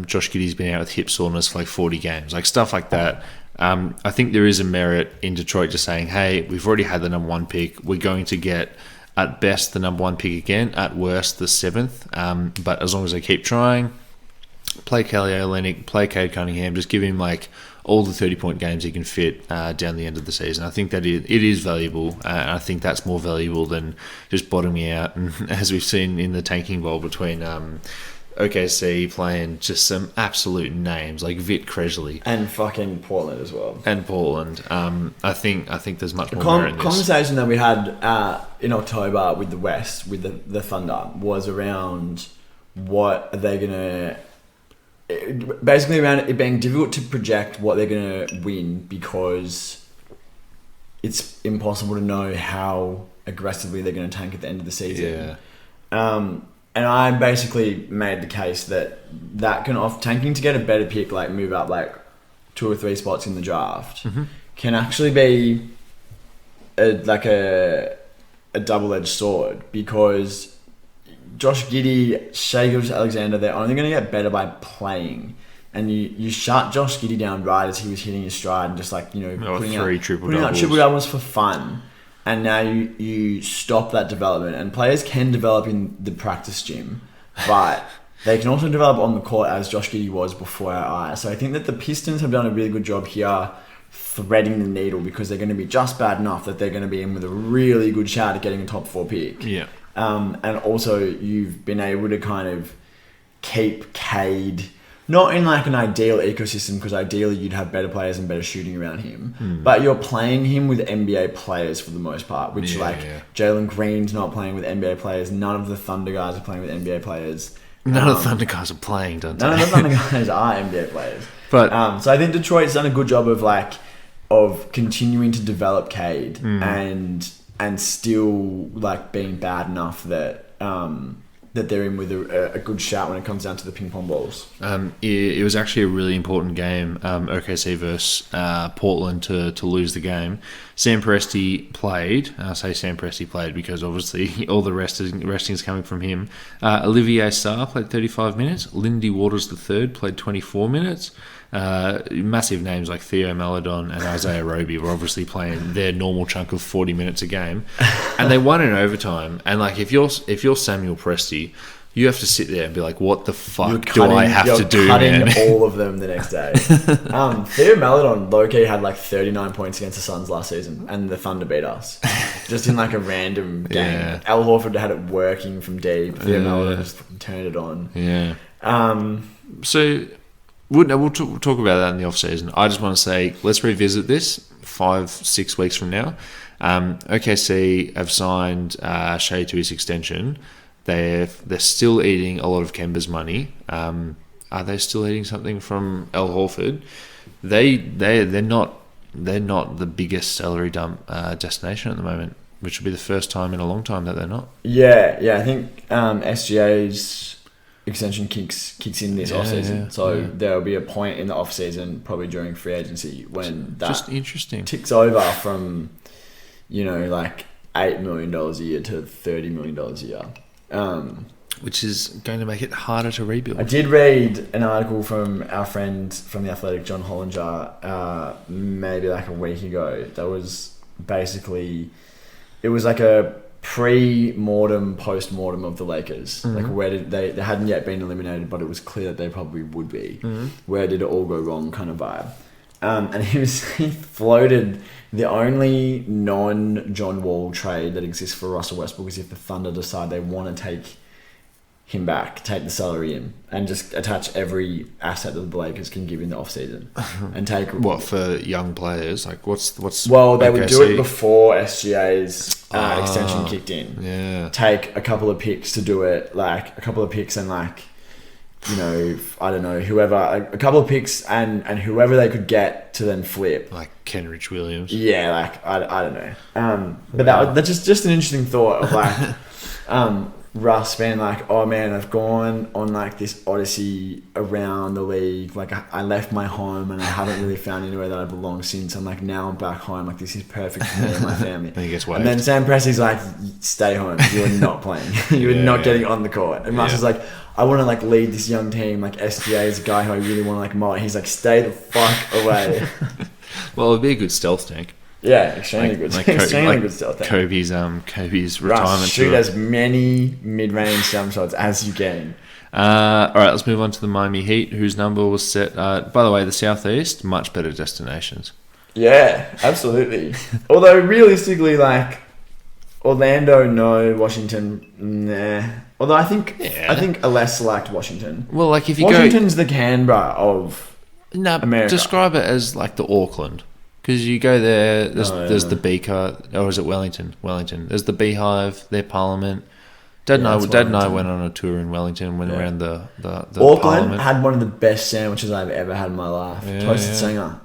Josh Giddey's been out with hip soreness for 40 games, stuff like that. I think there is a merit in Detroit just saying, hey, we've already had the number 1 pick. We're going to get at best the number 1 pick again, at worst the 7th. But as long as they keep trying, play Kelly Olynyk, play Cade Cunningham, just give him all the 30-point games he can fit down the end of the season. I think that it is valuable. And I think that's more valuable than just bottoming out. And as we've seen in the tanking bowl between OKC playing just some absolute names like Vit Kresley and fucking Portland as well. And Portland. I think there's much more merit in this. Conversation that we had in October with the West, with the Thunder, was around what are they going to... Basically around it being difficult to project what they're going to win because it's impossible to know how aggressively they're going to tank at the end of the season. Yeah. And I basically made the case that can tanking to get a better pick, move up 2 or 3 spots in the draft, can actually be a double-edged sword, because Josh Giddey, Shai Gilgeous-Alexander, they're only going to get better by playing. And you shut Josh Giddey down right as he was hitting his stride and just putting out triple doubles for fun. And now you stop that development. And players can develop in the practice gym, but they can also develop on the court, as Josh Giddey was before our eyes. So I think that the Pistons have done a really good job here threading the needle, because they're going to be just bad enough that they're going to be in with a really good shot at getting a top 4 pick. Yeah. And also you've been able to kind of keep Cade not in like an ideal ecosystem, because ideally you'd have better players and better shooting around him, but you're playing him with NBA players for the most part, which Jalen Green's not playing with NBA players. None of the Thunder guys are playing with NBA players. None of the Thunder guys are playing, Dante. None of the Thunder guys are NBA players. But so I think Detroit's done a good job of continuing to develop Cade and still like being bad enough that that they're in with a good shout when it comes down to the ping pong balls. It was actually a really important game, OKC versus Portland to lose the game. Sam Presti played. I say Sam Presti played because obviously all the resting is coming from him. Olivier Sarr played 35 minutes. Lindy Waters III played 24 minutes. Massive names like Theo Maledon and Isaiah Roby were obviously playing their normal chunk of 40 minutes a game, and they won in overtime. And like if you're Samuel Presti, you have to sit there and be like, what the fuck do I have to do, man? All of them the next day. Theo Maledon low-key had like 39 points against the Suns last season, and the Thunder beat us just in like a random game. Yeah. Al Horford had it working from deep. Theo Maledon just turned it on. Yeah. So we'll talk about that in the off season. I just want to say, let's revisit this 5-6 weeks from now. OKC have signed Shea to his extension. They're still eating a lot of Kemba's money. Are they still eating something from Al Horford? They're not the biggest salary dump destination at the moment, which will be the first time in a long time that they're not. Yeah. I think SGA's extension kicks in this off-season. There'll be a point in the off-season, probably during free agency, when that just interesting ticks over from, like $8 million a year to $30 million a year. Which is going to make it harder to rebuild. I did read an article from our friend from The Athletic, John Hollinger, maybe like a week ago. That was basically, it was like a pre-mortem, post-mortem of the Lakers. Like where did they hadn't yet been eliminated, but it was clear that they probably would be. Where did it all go wrong kind of vibe. And he floated the only non-John Wall trade that exists for Russell Westbrook is if the Thunder decide they want to take him back, take the salary in, and just attach every asset that the Lakers can give in the off-season. And take... What, for young players? Like, what's... Well, they would do it before SGA's extension kicked in. Yeah. Take a couple of picks to do it, like, a couple of picks and, like, I don't know, whoever... A couple of picks and whoever they could get to then flip. Like Kenrich Williams. Yeah, like, I don't know. But that's just an interesting thought of, like... Russ being like, oh man, I've gone on like this odyssey around the league. Like I left my home and I haven't really found anywhere that I belong since. I'm like, now I'm back home. Like this is perfect for me and my family. And he gets waved. And then Sam Presti's like, stay home. You are not playing. You are not getting on the court. And Russ is like, I want to like lead this young team. Like SGA is a guy who I really want to like mold. He's like, stay the fuck away. Well, it'd be a good stealth tank. Yeah, extremely good. Extremely good stealth tank. Kobe's retirement. Shoot as many mid-range jump shots as you can. All right, let's move on to the Miami Heat, whose number was set. By the way, the Southeast, much better destinations. Yeah, absolutely. Although realistically, like Orlando, no. Washington, nah. Although I think a less liked Washington. Well, like if you Washington's the Canberra of America. Describe it as like the Auckland. Because you go there, there's the Beaker, or is it Wellington? Wellington. There's the Beehive, their Parliament. Dad and I went on a tour in Wellington, went around the Auckland Parliament. had one of the best sandwiches I've ever had in my life. Toasted Singer.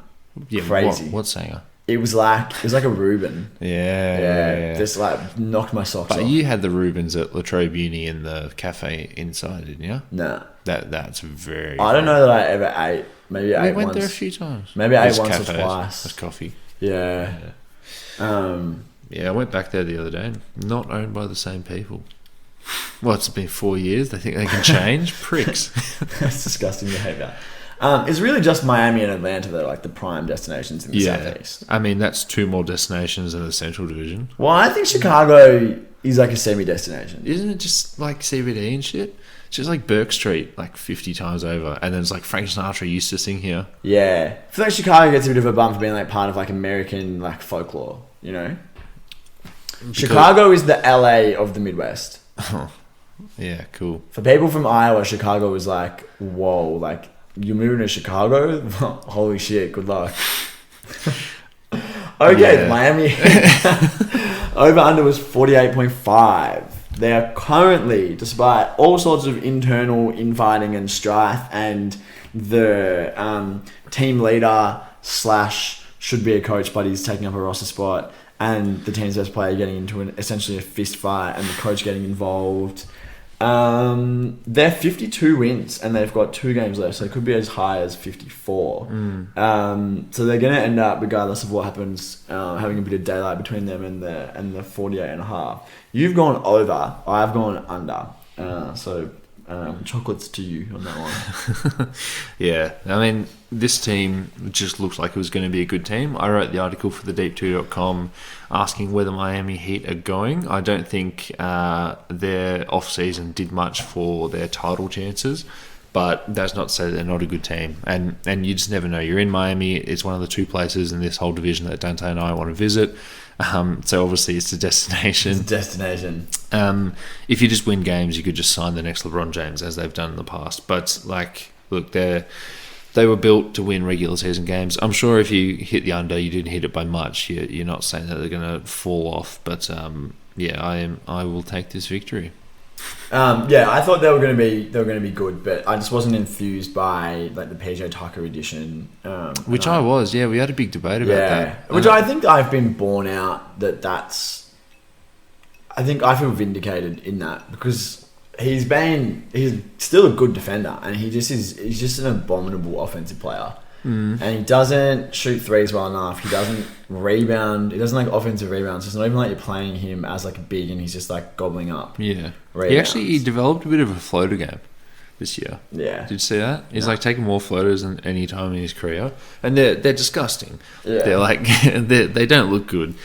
Yeah, crazy. What Singer? It was like a Reuben. Yeah. Just like knocked my socks off. But you had the Reubens at Latrobe Uni in the cafe inside, didn't you? Nah. That's very... I don't know that I ever ate. Maybe I ate once. We went there a few times. Maybe I ate once or twice. It's coffee. Yeah. I went back there the other day. Not owned by the same people. Well, it's been 4 years. They think they can change. Pricks. That's disgusting behaviour. It's really just Miami and Atlanta that are like the prime destinations in the Southeast. I mean, that's two more destinations in the Central Division. Well, I think Chicago is like a semi-destination. Isn't it just like CBD and shit? It's just like Burke Street like 50 times over. And then it's like Frank Sinatra used to sing here. Yeah. I feel like Chicago gets a bit of a bump for being like part of like American like folklore, you know? Chicago is the LA of the Midwest. Yeah, cool. For people from Iowa, Chicago was like, whoa, like, you're moving to Chicago? Holy shit, good luck. Okay, Yeah. Miami over-under was 48.5. They are currently, despite all sorts of internal infighting and strife, and the team leader / should be a coach, but he's taking up a roster spot, and the team's best player getting into essentially a fist fight, and the coach getting involved. They're 52 wins, and they've got 2 games left, so it could be as high as 54. So they're going to end up, regardless of what happens, having a bit of daylight between them and the 48.5. You've gone over, I've gone under. So chocolates to you on that one. Yeah, I mean, this team just looks like it was going to be a good team. I wrote the article for the Deep2.com asking where the Miami Heat are going. I don't think their off-season did much for their title chances, but that's not to say they're not a good team. And you just never know. You're in Miami. It's one of the 2 places in this whole division that Dante and I want to visit. So obviously it's a destination. It's a destination. If you just win games, you could just sign the next LeBron James, as they've done in the past. But like, look, they were built to win regular season games. I'm sure if you hit the under, you didn't hit it by much. You're not saying that they're going to fall off. But yeah, I will take this victory. Yeah, I thought they were going to be good, but I just wasn't enthused by like the PJ Tucker edition. Which I was. Yeah, we had a big debate about that. Which I think I've been borne out that's. I think I feel vindicated in that because he's still a good defender, and he's just an abominable offensive player. And he doesn't shoot threes well enough. He doesn't rebound. He doesn't like offensive rebounds. It's not even like you're playing him as like a big and he's just like gobbling up. Yeah. Rebounds. He developed a bit of a floater game this year. Yeah. Did you see that? He's like taking more floaters than any time in his career. And they're disgusting. Yeah. They're like, they don't look good.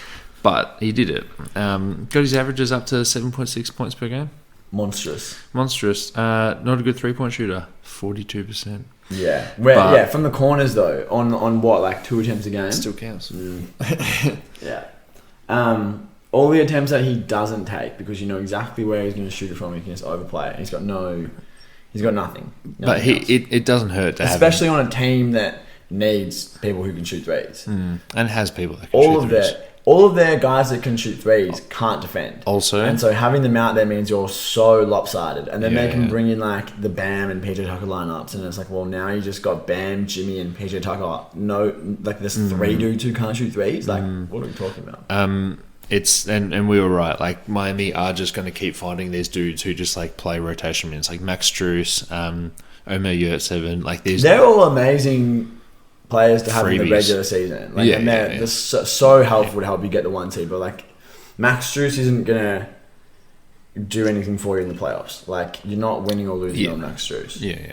But he did it. Got his averages up to 7.6 points per game. Monstrous. Not a good 3-point shooter. 42%. Yeah. From the corners though, on what, like 2 attempts a game? Still counts. Yeah. All the attempts that he doesn't take, because you know exactly where he's going to shoot it from, he can just overplay it. He's got nothing. But it doesn't hurt to especially have on a team that needs people who can shoot threes. and has people that can shoot threes. All of their guys that can shoot threes can't defend. Also. And so having them out there means you're so lopsided. And then they can Yeah. bring in like the Bam and PJ Tucker lineups, and it's like, well, now you just got Bam, Jimmy, and PJ Tucker. No, like there's 3 dudes who can't shoot threes. Like, what are we talking about? It's and we were right. Like Miami are just going to keep finding these dudes who just like play rotation minutes, like Max Strus, Omer Yurtseven. Like they're all amazing players to have in the freebies. regular season. Like, and they're so helpful to help you get the 1 seed. But like Max Strus isn't gonna do anything for you in the playoffs. Like, you're not winning or losing on Max Strus. Yeah.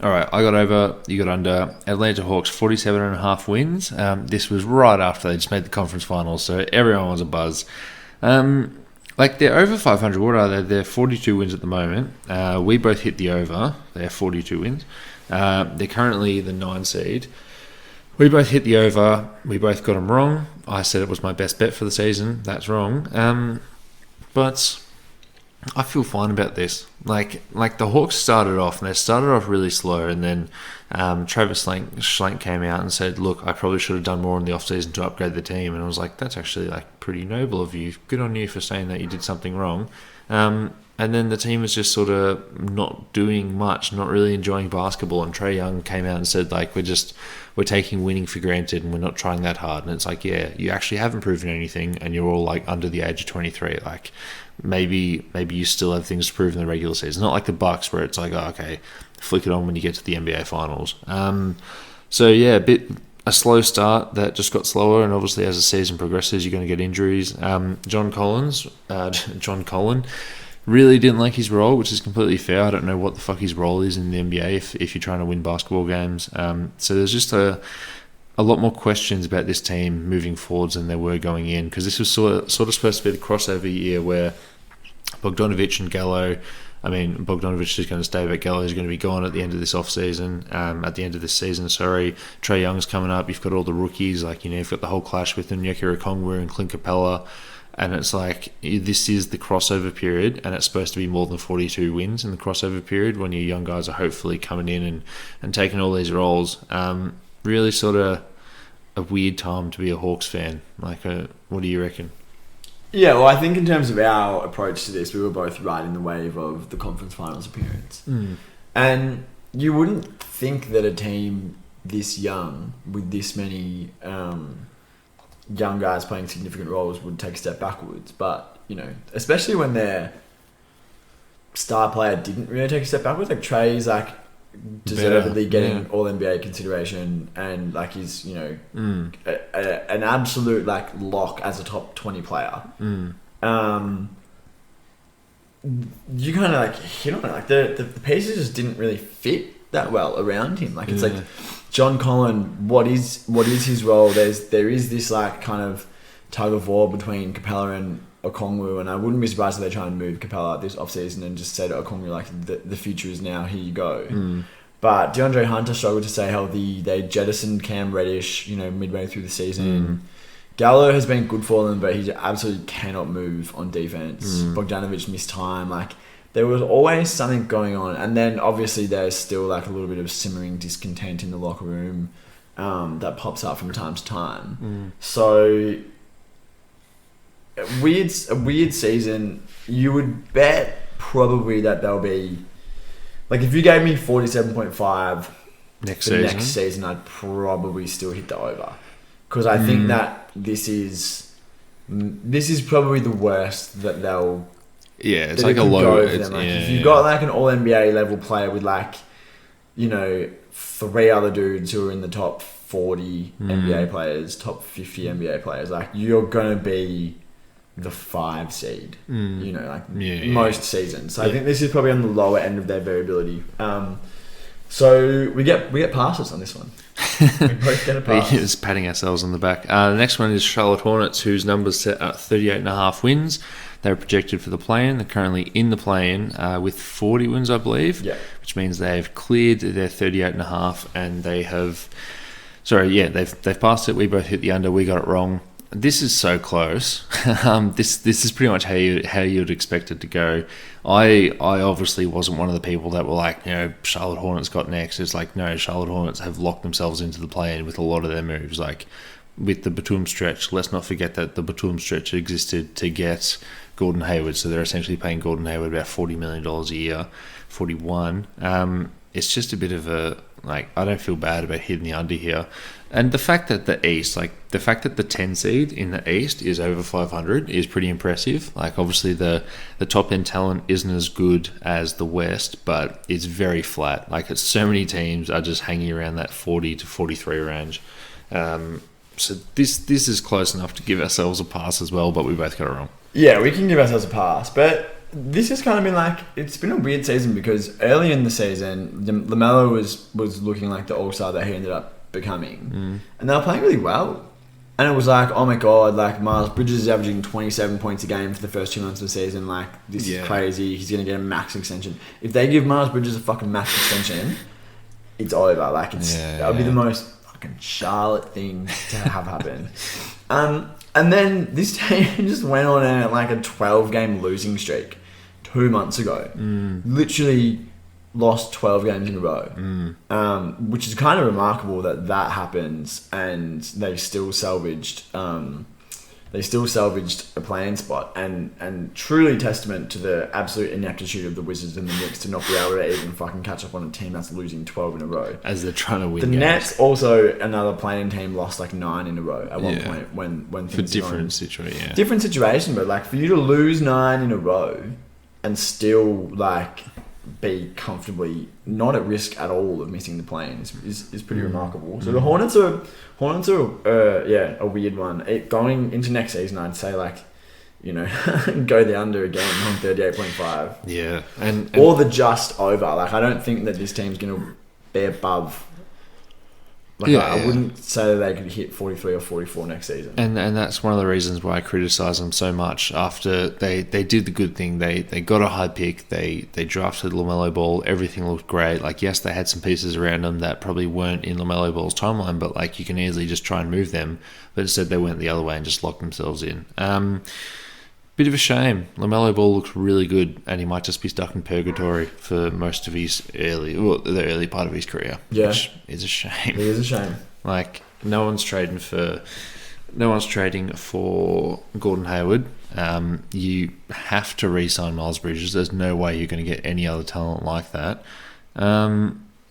All right, I got over, you got under. Atlanta Hawks, 47.5 wins. This was right after they just made the conference finals, so everyone was a buzz. Like, they're over 500. What are they? They're 42 wins at the moment. We both hit the over. They're 42 wins. They're currently the 9 seed. We both hit the over. We both got them wrong. I said it was my best bet for the season. That's wrong. But I feel fine about this. Like the Hawks started off, and they started off really slow, and then Travis Schlenk came out and said, look, I probably should have done more in the offseason to upgrade the team. And I was like, that's actually like pretty noble of you. Good on you for saying that you did something wrong. And then the team was just sort of not doing much, not really enjoying basketball. And Trae Young came out and said, like, we're taking winning for granted and we're not trying that hard. And it's like, yeah, you actually haven't proven anything, and you're all like under the age of 23. Like, maybe you still have things to prove in the regular season. Not like the Bucks where it's like, oh, okay, flick it on when you get to the NBA Finals. So yeah, a slow start that just got slower, and obviously as the season progresses, you're going to get injuries. John Collin really didn't like his role, which is completely fair. I don't know what the fuck his role is in the NBA if you're trying to win basketball games. So there's just a lot more questions about this team moving forwards than there were going in, because this was sort of supposed to be the crossover year where Bogdanovic and Gallo, Bogdanovic is going to stay, but Gallo is going to be gone at the end of this season. Trae Young's coming up. You've got all the rookies, like, you've got the whole clash with Onyeka Okongwu and Clint Capella. And it's like, this is the crossover period, and it's supposed to be more than 42 wins in the crossover period when your young guys are hopefully coming in and taking all these roles. Really sort of a weird time to be a Hawks fan. Like, what do you reckon? Yeah, well, I think in terms of our approach to this, we were both riding the wave of the conference finals appearance. And you wouldn't think that a team this young, with this many young guys playing significant roles, would take a step backwards. But, you know, especially when their star player didn't really take a step backwards. Like, Trey's, like, deservedly getting All-NBA consideration, and, like, he's, you know, an absolute, like, lock as a top 20 player. You kind of, like, hit on it. Like, the pieces just didn't really fit that well around him. Like, it's like, John Collin, what is his role? There is this, like, kind of tug of war between Capella and Okongwu, and I wouldn't be surprised if they try and move Capella this offseason and just say to Okongwu, like, the future is now, here you go. But DeAndre Hunter struggled to stay healthy. They jettisoned Cam Reddish, you know, midway through the season. Gallo has been good for them, but he absolutely cannot move on defense. Bogdanovic missed time. Like, there was always something going on. And then, obviously, there's still, like, a little bit of simmering discontent in the locker room that pops up from time to time. So, a weird season. You would bet probably that they'll be... Like, if you gave me 47.5 next season, I'd probably still hit the over. Because I think that this is probably the worst that they'll... Yeah, it's like a low... If you've got, like, an All-NBA level player with, like, you know, 3 other dudes who are in the top 40 NBA players, top 50 NBA players, like, you're going to be the 5 seed, you know, like, most seasons. So I think this is probably on the lower end of their variability. So we get passes on this one. We both get a pass. We're just patting ourselves on the back. The next one is Charlotte Hornets, whose numbers set at 38.5 wins. They're projected for the play-in. They're currently in the play-in with 40 wins, I believe, which means they've cleared their 38.5, and they have... Sorry, yeah, they've passed it. We both hit the under. We got it wrong. This is so close. This is pretty much how you'd expect it to go. I obviously wasn't one of the people that were like, you know, Charlotte Hornets got next. It's like, no, Charlotte Hornets have locked themselves into the play-in with a lot of their moves. Like, with the Batum stretch, let's not forget that the Batum stretch existed to get Gordon Hayward. So they're essentially paying Gordon Hayward about $40 million a year, 41. It's just a bit of a, like, I don't feel bad about hitting the under here. And the fact that the East, like, the fact that the 10 seed in the East is over 500 is pretty impressive. Like, obviously the top end talent isn't as good as the West, but it's very flat. Like, it's so many teams are just hanging around that 40 to 43 range. So this is close enough to give ourselves a pass as well, but we both got it wrong. Yeah, we can give ourselves a pass, but this has kind of been like, it's been a weird season because early in the season, LaMelo was looking like the all-star that he ended up becoming, and they were playing really well. And it was like, oh my god, like, Miles Bridges is averaging 27 points a game for the first 2 months of the season. Like, this is crazy. He's going to get a max extension. If they give Miles Bridges a fucking max extension, it's over. Like, that would be the most fucking Charlotte thing to have happen. And then this team just went on like a 12-game losing streak 2 months ago. Literally lost 12 games in a row, which is kind of remarkable that happens, and they still salvaged a play-in spot, and truly testament to the absolute ineptitude of the Wizards and the Knicks to not be able to even fucking catch up on a team that's losing 12 in a row. As they're trying to win the games. Nets, also another play-in team, lost like 9 in a row at one point when things for different situation. Different situation, but like, for you to lose 9 in a row and still like be comfortably not at risk at all of missing the play-in is pretty remarkable. So the Hornets are a weird one. Going into next season, I'd say, like, you know, go the under again on 38.5. Yeah, and or the just over. Like, I don't think that this team's gonna be above. Like, I wouldn't say that they could hit 43 or 44 next season. And that's one of the reasons why I criticise them so much. After they did the good thing, they got a high pick, they drafted LaMelo Ball, everything looked great. Like, yes, they had some pieces around them that probably weren't in LaMelo Ball's timeline, but like, you can easily just try and move them. But instead they went the other way and just locked themselves in. Bit of a shame. LaMelo Ball looks really good, and he might just be stuck in purgatory for most of the early part of his career. Yeah. Which is a shame. It is a shame. Like, no one's trading for Gordon Hayward. You have to re-sign Miles Bridges. There's no way you're going to get any other talent like that.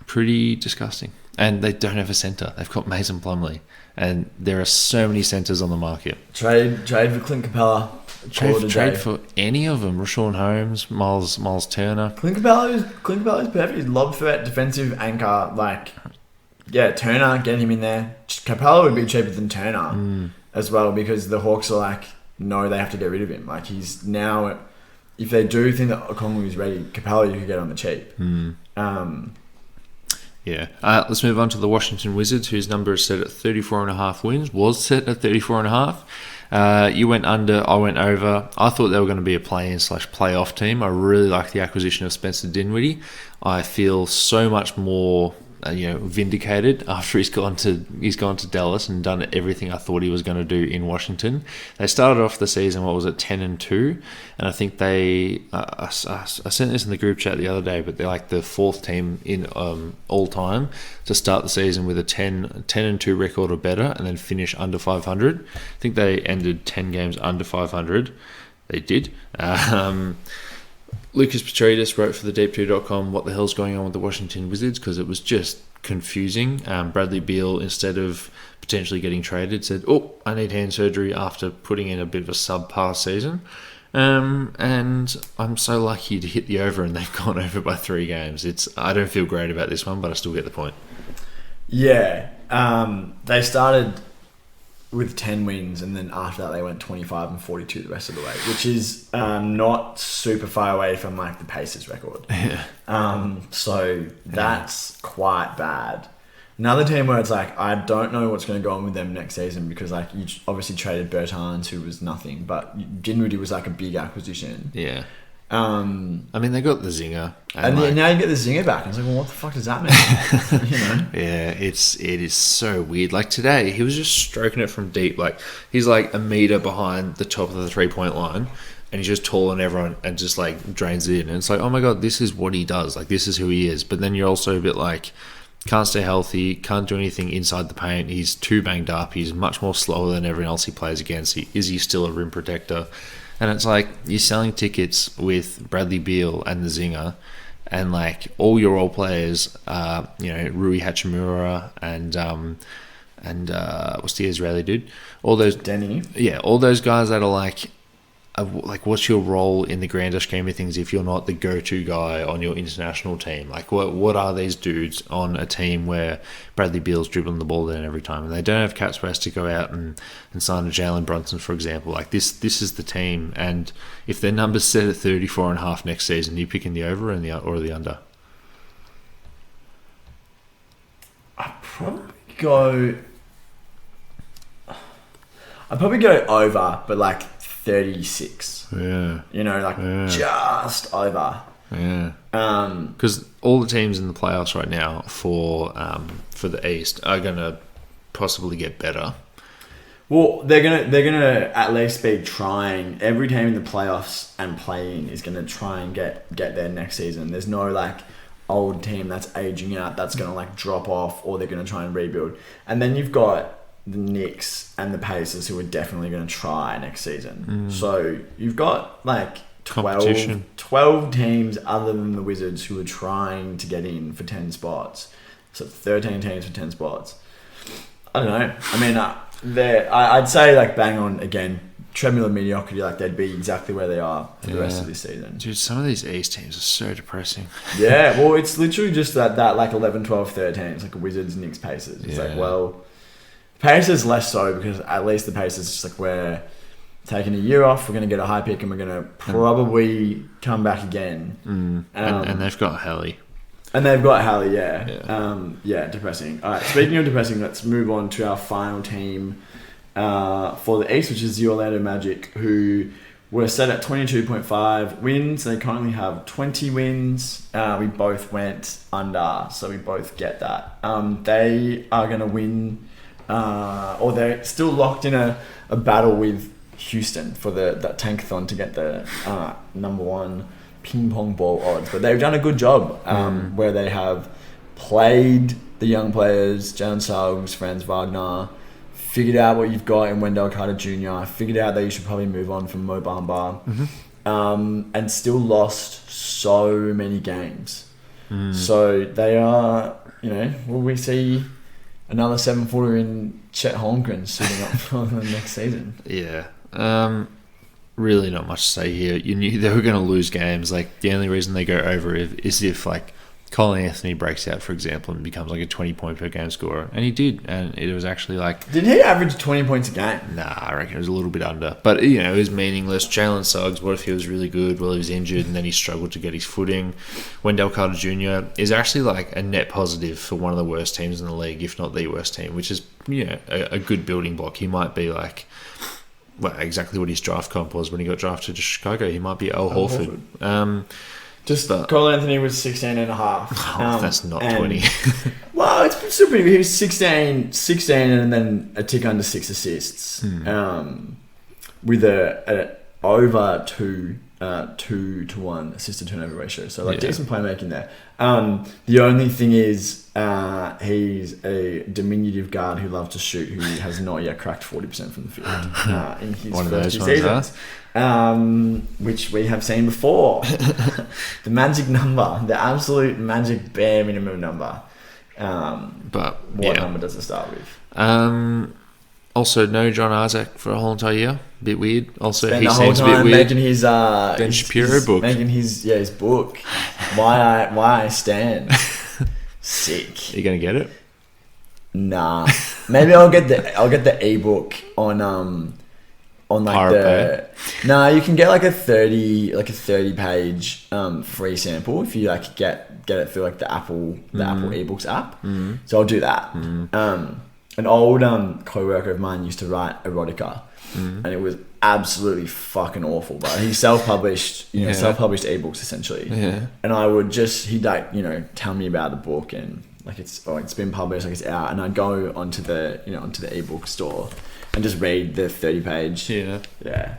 Pretty disgusting. And they don't have a centre. They've got Mason Plumlee. And there are so many centres on the market. Trade for Clint Capella. Trade for any of them. Rashawn Holmes, Miles Turner. Clint Capella is perfect. He's lob threat, defensive anchor. Like, yeah, Turner, get him in there. Capella would be cheaper than Turner as well, because the Hawks are like, no, they have to get rid of him. Like, he's now, if they do think that Okongwu is ready, Capella you could get on the cheap. Yeah. Let's move on to the Washington Wizards, whose number is set at 34.5 wins. Was set at 34.5. You went under, I went over. I thought they were going to be a play-in/playoff team. I really like the acquisition of Spencer Dinwiddie. I feel so much more vindicated after he's gone to Dallas and done everything I thought he was going to do in Washington. They started off the season, 10-2, and I think they I sent this in the group chat the other day, but they're like the fourth team in all time to start the season with a 10-2 record or better and then finish under 500. I think they ended 10 games under 500. They did. Lucas Petridis wrote for thedeep2.com what the hell's going on with the Washington Wizards, because it was just confusing. Bradley Beal, instead of potentially getting traded, said, I need hand surgery after putting in a bit of a subpar season. And I'm so lucky to hit the over, and they've gone over by 3 games. I don't feel great about this one, but I still get the point. Yeah. They started with 10 wins, and then after that they went 25 and 42 the rest of the way, which is not super far away from like the Pacers record. Yeah. So that's quite bad. Another team where it's like, I don't know what's going to go on with them next season, because like you obviously traded Bertans, who was nothing, but Dinwiddie was like a big acquisition. Yeah. I mean, they got the zinger, and now you get the zinger back. And it's like, well, what the fuck does that mean? Yeah, it is so weird. Like today, he was just stroking it from deep. Like he's like a meter behind the top of the 3-point line, and he's just taller than everyone, and just like drains it in. And it's like, oh my god, this is what he does. Like this is who he is. But then you're also a bit like, can't stay healthy, can't do anything inside the paint. He's too banged up. He's much more slower than everyone else he plays against. Is he still a rim protector? And it's like, you're selling tickets with Bradley Beal and the zinger, and like all your role players, Rui Hachimura and what's the Israeli dude? All those Denny. Yeah, all those guys that are like what's your role in the grander scheme of things if you're not the go-to guy on your international team? Like what are these dudes on a team where Bradley Beal's dribbling the ball down every time, and they don't have cap space to go out and sign a Jalen Brunson, for example? Like this is the team, and if their number's set at 34.5 next season, you picking the over or the under? I'd probably go over, but like 36. Yeah. Just over. Yeah. Because all the teams in the playoffs right now for the East are gonna possibly get better. Well, they're gonna at least be trying. Every team in the playoffs and play-in is gonna try and get there next season. There's no like old team that's aging out that's gonna like drop off, or they're gonna try and rebuild. And then you've got the Knicks and the Pacers, who are definitely going to try next season. So you've got like 12 teams other than the Wizards who are trying to get in for 10 spots. So 13 teams for 10 spots. I don't know. I mean, I'd say like bang on again. Treadmill of mediocrity, like they'd be exactly where they are for the rest of this season. Dude, some of these East teams are so depressing. Yeah, well, it's literally just that like 11, 12, 13. It's like Wizards, Knicks, Pacers. It's like, well, Pacers less so, because at least the Pacers just like, we're taking a year off, we're going to get a high pick, and we're going to probably come back again. And they've got Hallie. And they've got Hallie, yeah. Depressing. All right, speaking of depressing, let's move on to our final team for the East, which is the Orlando Magic, who were set at 22.5 wins. They currently have 20 wins. We both went under, so we both get that. They are going to win, or they're still locked in a battle with Houston for that tankathon to get the number one ping pong ball odds. But they've done a good job where they have played the young players, Jalen Suggs, Franz Wagner, figured out what you've got in Wendell Carter Jr., figured out that you should probably move on from Mo Bamba, and still lost so many games. So they are, will we see another 7-footer in Chet Holmgren suiting up for the next season? Yeah. Really not much to say here. You knew they were going to lose games. Like, the only reason they go over is if, like, Colin Anthony breaks out, for example, and becomes like a 20-point per game scorer. And he did. And it was actually like... Did he average 20 points a game? Nah, I reckon it was a little bit under. But, it was meaningless. Jalen Suggs, what if he was really good? Well, he was injured and then he struggled to get his footing. Wendell Carter Jr. is actually like a net positive for one of the worst teams in the league, if not the worst team, which is, a good building block. He might be like... Well, exactly what his draft comp was when he got drafted to Chicago. He might be Al Horford. Cole Anthony was 16 and a half. That's not 20. Well, it's still pretty good. He was 16 and then a tick under 6 assists. With a over 2-to-1 assist to turnover ratio. So decent playmaking there. The only thing is he's a diminutive guard who loves to shoot, who has not yet cracked 40% from the field in his first 2 seasons. Which we have seen before. The magic number, the absolute magic bare minimum number. But what number does it start with? Also, no John Isaac for a whole entire year. Bit weird. Also, spent he the whole seems a bit time weird. making his Ben Shapiro book. Making his book. Why I stand. Sick. Are you gonna get it? Nah. Maybe I'll get the ebook on like Pirate the. Nah, you can get like a 30 page free sample if you like get it through like the Apple eBooks app. So I'll do that. An old co-worker of mine used to write erotica, and it was absolutely fucking awful. But he self-published ebooks essentially. Yeah. And I would he'd like tell me about the book and like it's been published, like it's out, and I'd go onto the ebook store and just read the 30 page. Yeah. Yeah.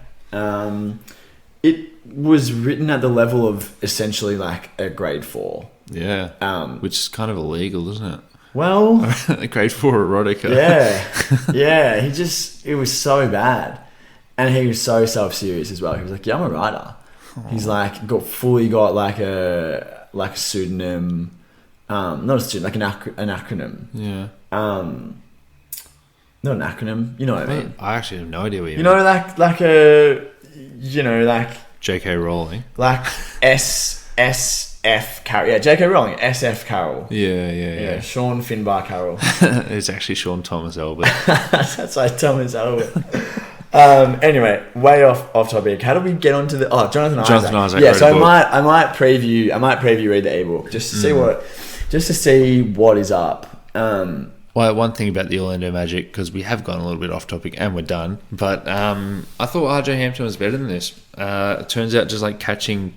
It was written at the level of essentially like a grade 4. Yeah. Which is kind of illegal, isn't it? Well, grade 4 erotica. Yeah. It was so bad, and he was so self-serious as well. He was like, "Yeah, I'm a writer." He's like got like a pseudonym, not a pseudonym, like an acronym. Yeah. Not an acronym. You know what I mean? I actually have no idea what you mean. You know, like a, like J.K. Rowling, like S.F. Carroll. Yeah, J.K. Rowling, S.F. Carroll. Yeah. Sean Finbar Carroll. It's actually Sean Thomas Albert. That's why Thomas Albert. Anyway, way off topic. How do we get onto the Jonathan Isaac? Yeah, so I might preview read the ebook just to see what is up. Well, one thing about the Orlando Magic, because we have gone a little bit off topic and we're done, but I thought RJ Hampton was better than this. It turns out just like catching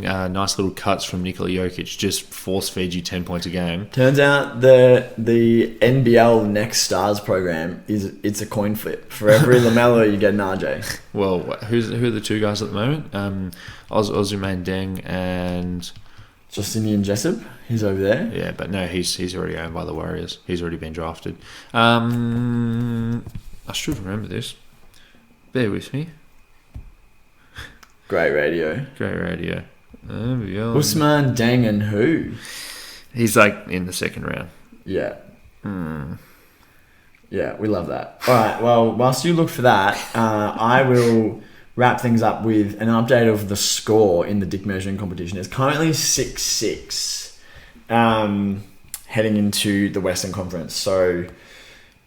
nice little cuts from Nikola Jokic just force feeds you 10 points a game. Turns out the NBL Next Stars program it's a coin flip. For every LaMelo you get an RJ. Well, who are the two guys at the moment? Ozyman Deng and Justinian Jessup. He's over there. Yeah, but no, he's already owned by the Warriors. He's already been drafted. I should remember this. Bear with me. Great radio. Usman Deng and who? He's like in the second round. Yeah. Yeah, we love that. All right, well, whilst you look for that, I will wrap things up with an update of the score in the dick measuring competition. It's currently 6-6 heading into the Western Conference. So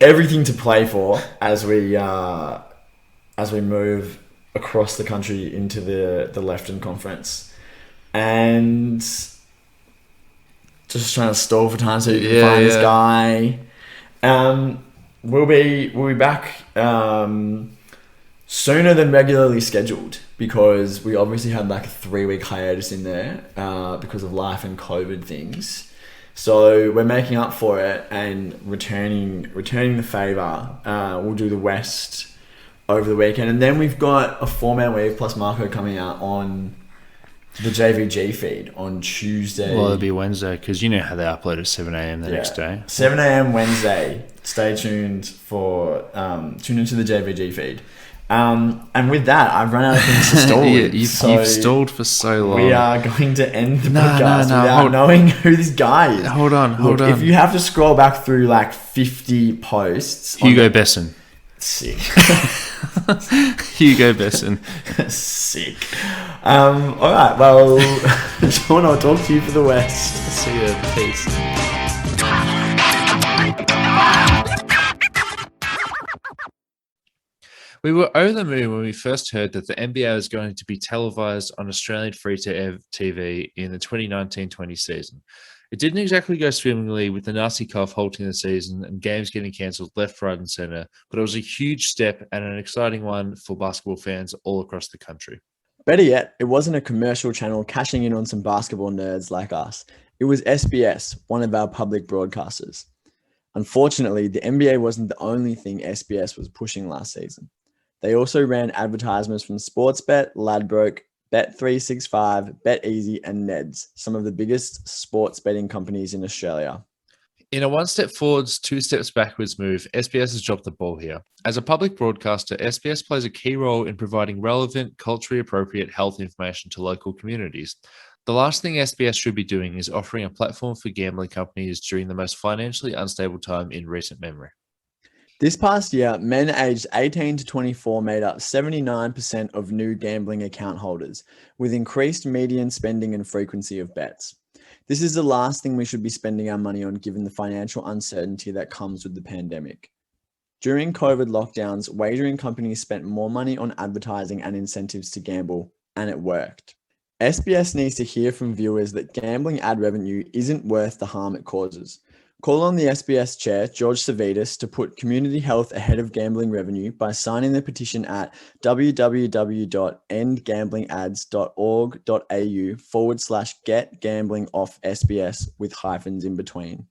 everything to play for as we move across the country into the Lefton Conference. And just trying to stall for time so you can find this guy. We'll be back sooner than regularly scheduled, because we obviously had like a 3-week hiatus in there because of life and COVID things. So we're making up for it and returning the favour. We'll do the West over the weekend. And then we've got a 4-man weave plus Marco coming out on the JVG feed on Tuesday. Well, it'll be Wednesday because you know how they upload at 7 a.m. the next day. 7 a.m. Wednesday. Stay tuned for tune into the JVG feed. And with that, I've run out of things to stall. You've stalled for so long. We are going to end the podcast without knowing who this guy is. Hold on. If you have to scroll back through like 50 posts, Hugo Besson. Sick. Hugo Besson. Sick. All right. Well, Sean, I'll talk to you for the West. See you. Peace. We were over the moon when we first heard that the NBA was going to be televised on Australian free-to-air TV in the 2019-20 season. It didn't exactly go swimmingly with the nasty cough halting the season and games getting cancelled left, right and centre, but it was a huge step and an exciting one for basketball fans all across the country. Better yet, it wasn't a commercial channel cashing in on some basketball nerds like us. It was SBS, one of our public broadcasters. Unfortunately, the NBA wasn't the only thing SBS was pushing last season. They also ran advertisements from Sportsbet, Ladbrokes, Bet365, BetEasy, and Neds, some of the biggest sports betting companies in Australia. In a one step forwards, two steps backwards move, SBS has dropped the ball here. As a public broadcaster, SBS plays a key role in providing relevant, culturally appropriate health information to local communities. The last thing SBS should be doing is offering a platform for gambling companies during the most financially unstable time in recent memory. This past year, men aged 18 to 24 made up 79% of new gambling account holders, with increased median spending and frequency of bets. This is the last thing we should be spending our money on given the financial uncertainty that comes with the pandemic. During COVID lockdowns, wagering companies spent more money on advertising and incentives to gamble, and it worked. SBS needs to hear from viewers that gambling ad revenue isn't worth the harm it causes. Call on the SBS chair, George Savitas, to put community health ahead of gambling revenue by signing the petition at www.endgamblingads.org.au/get gambling off SBS with hyphens in between.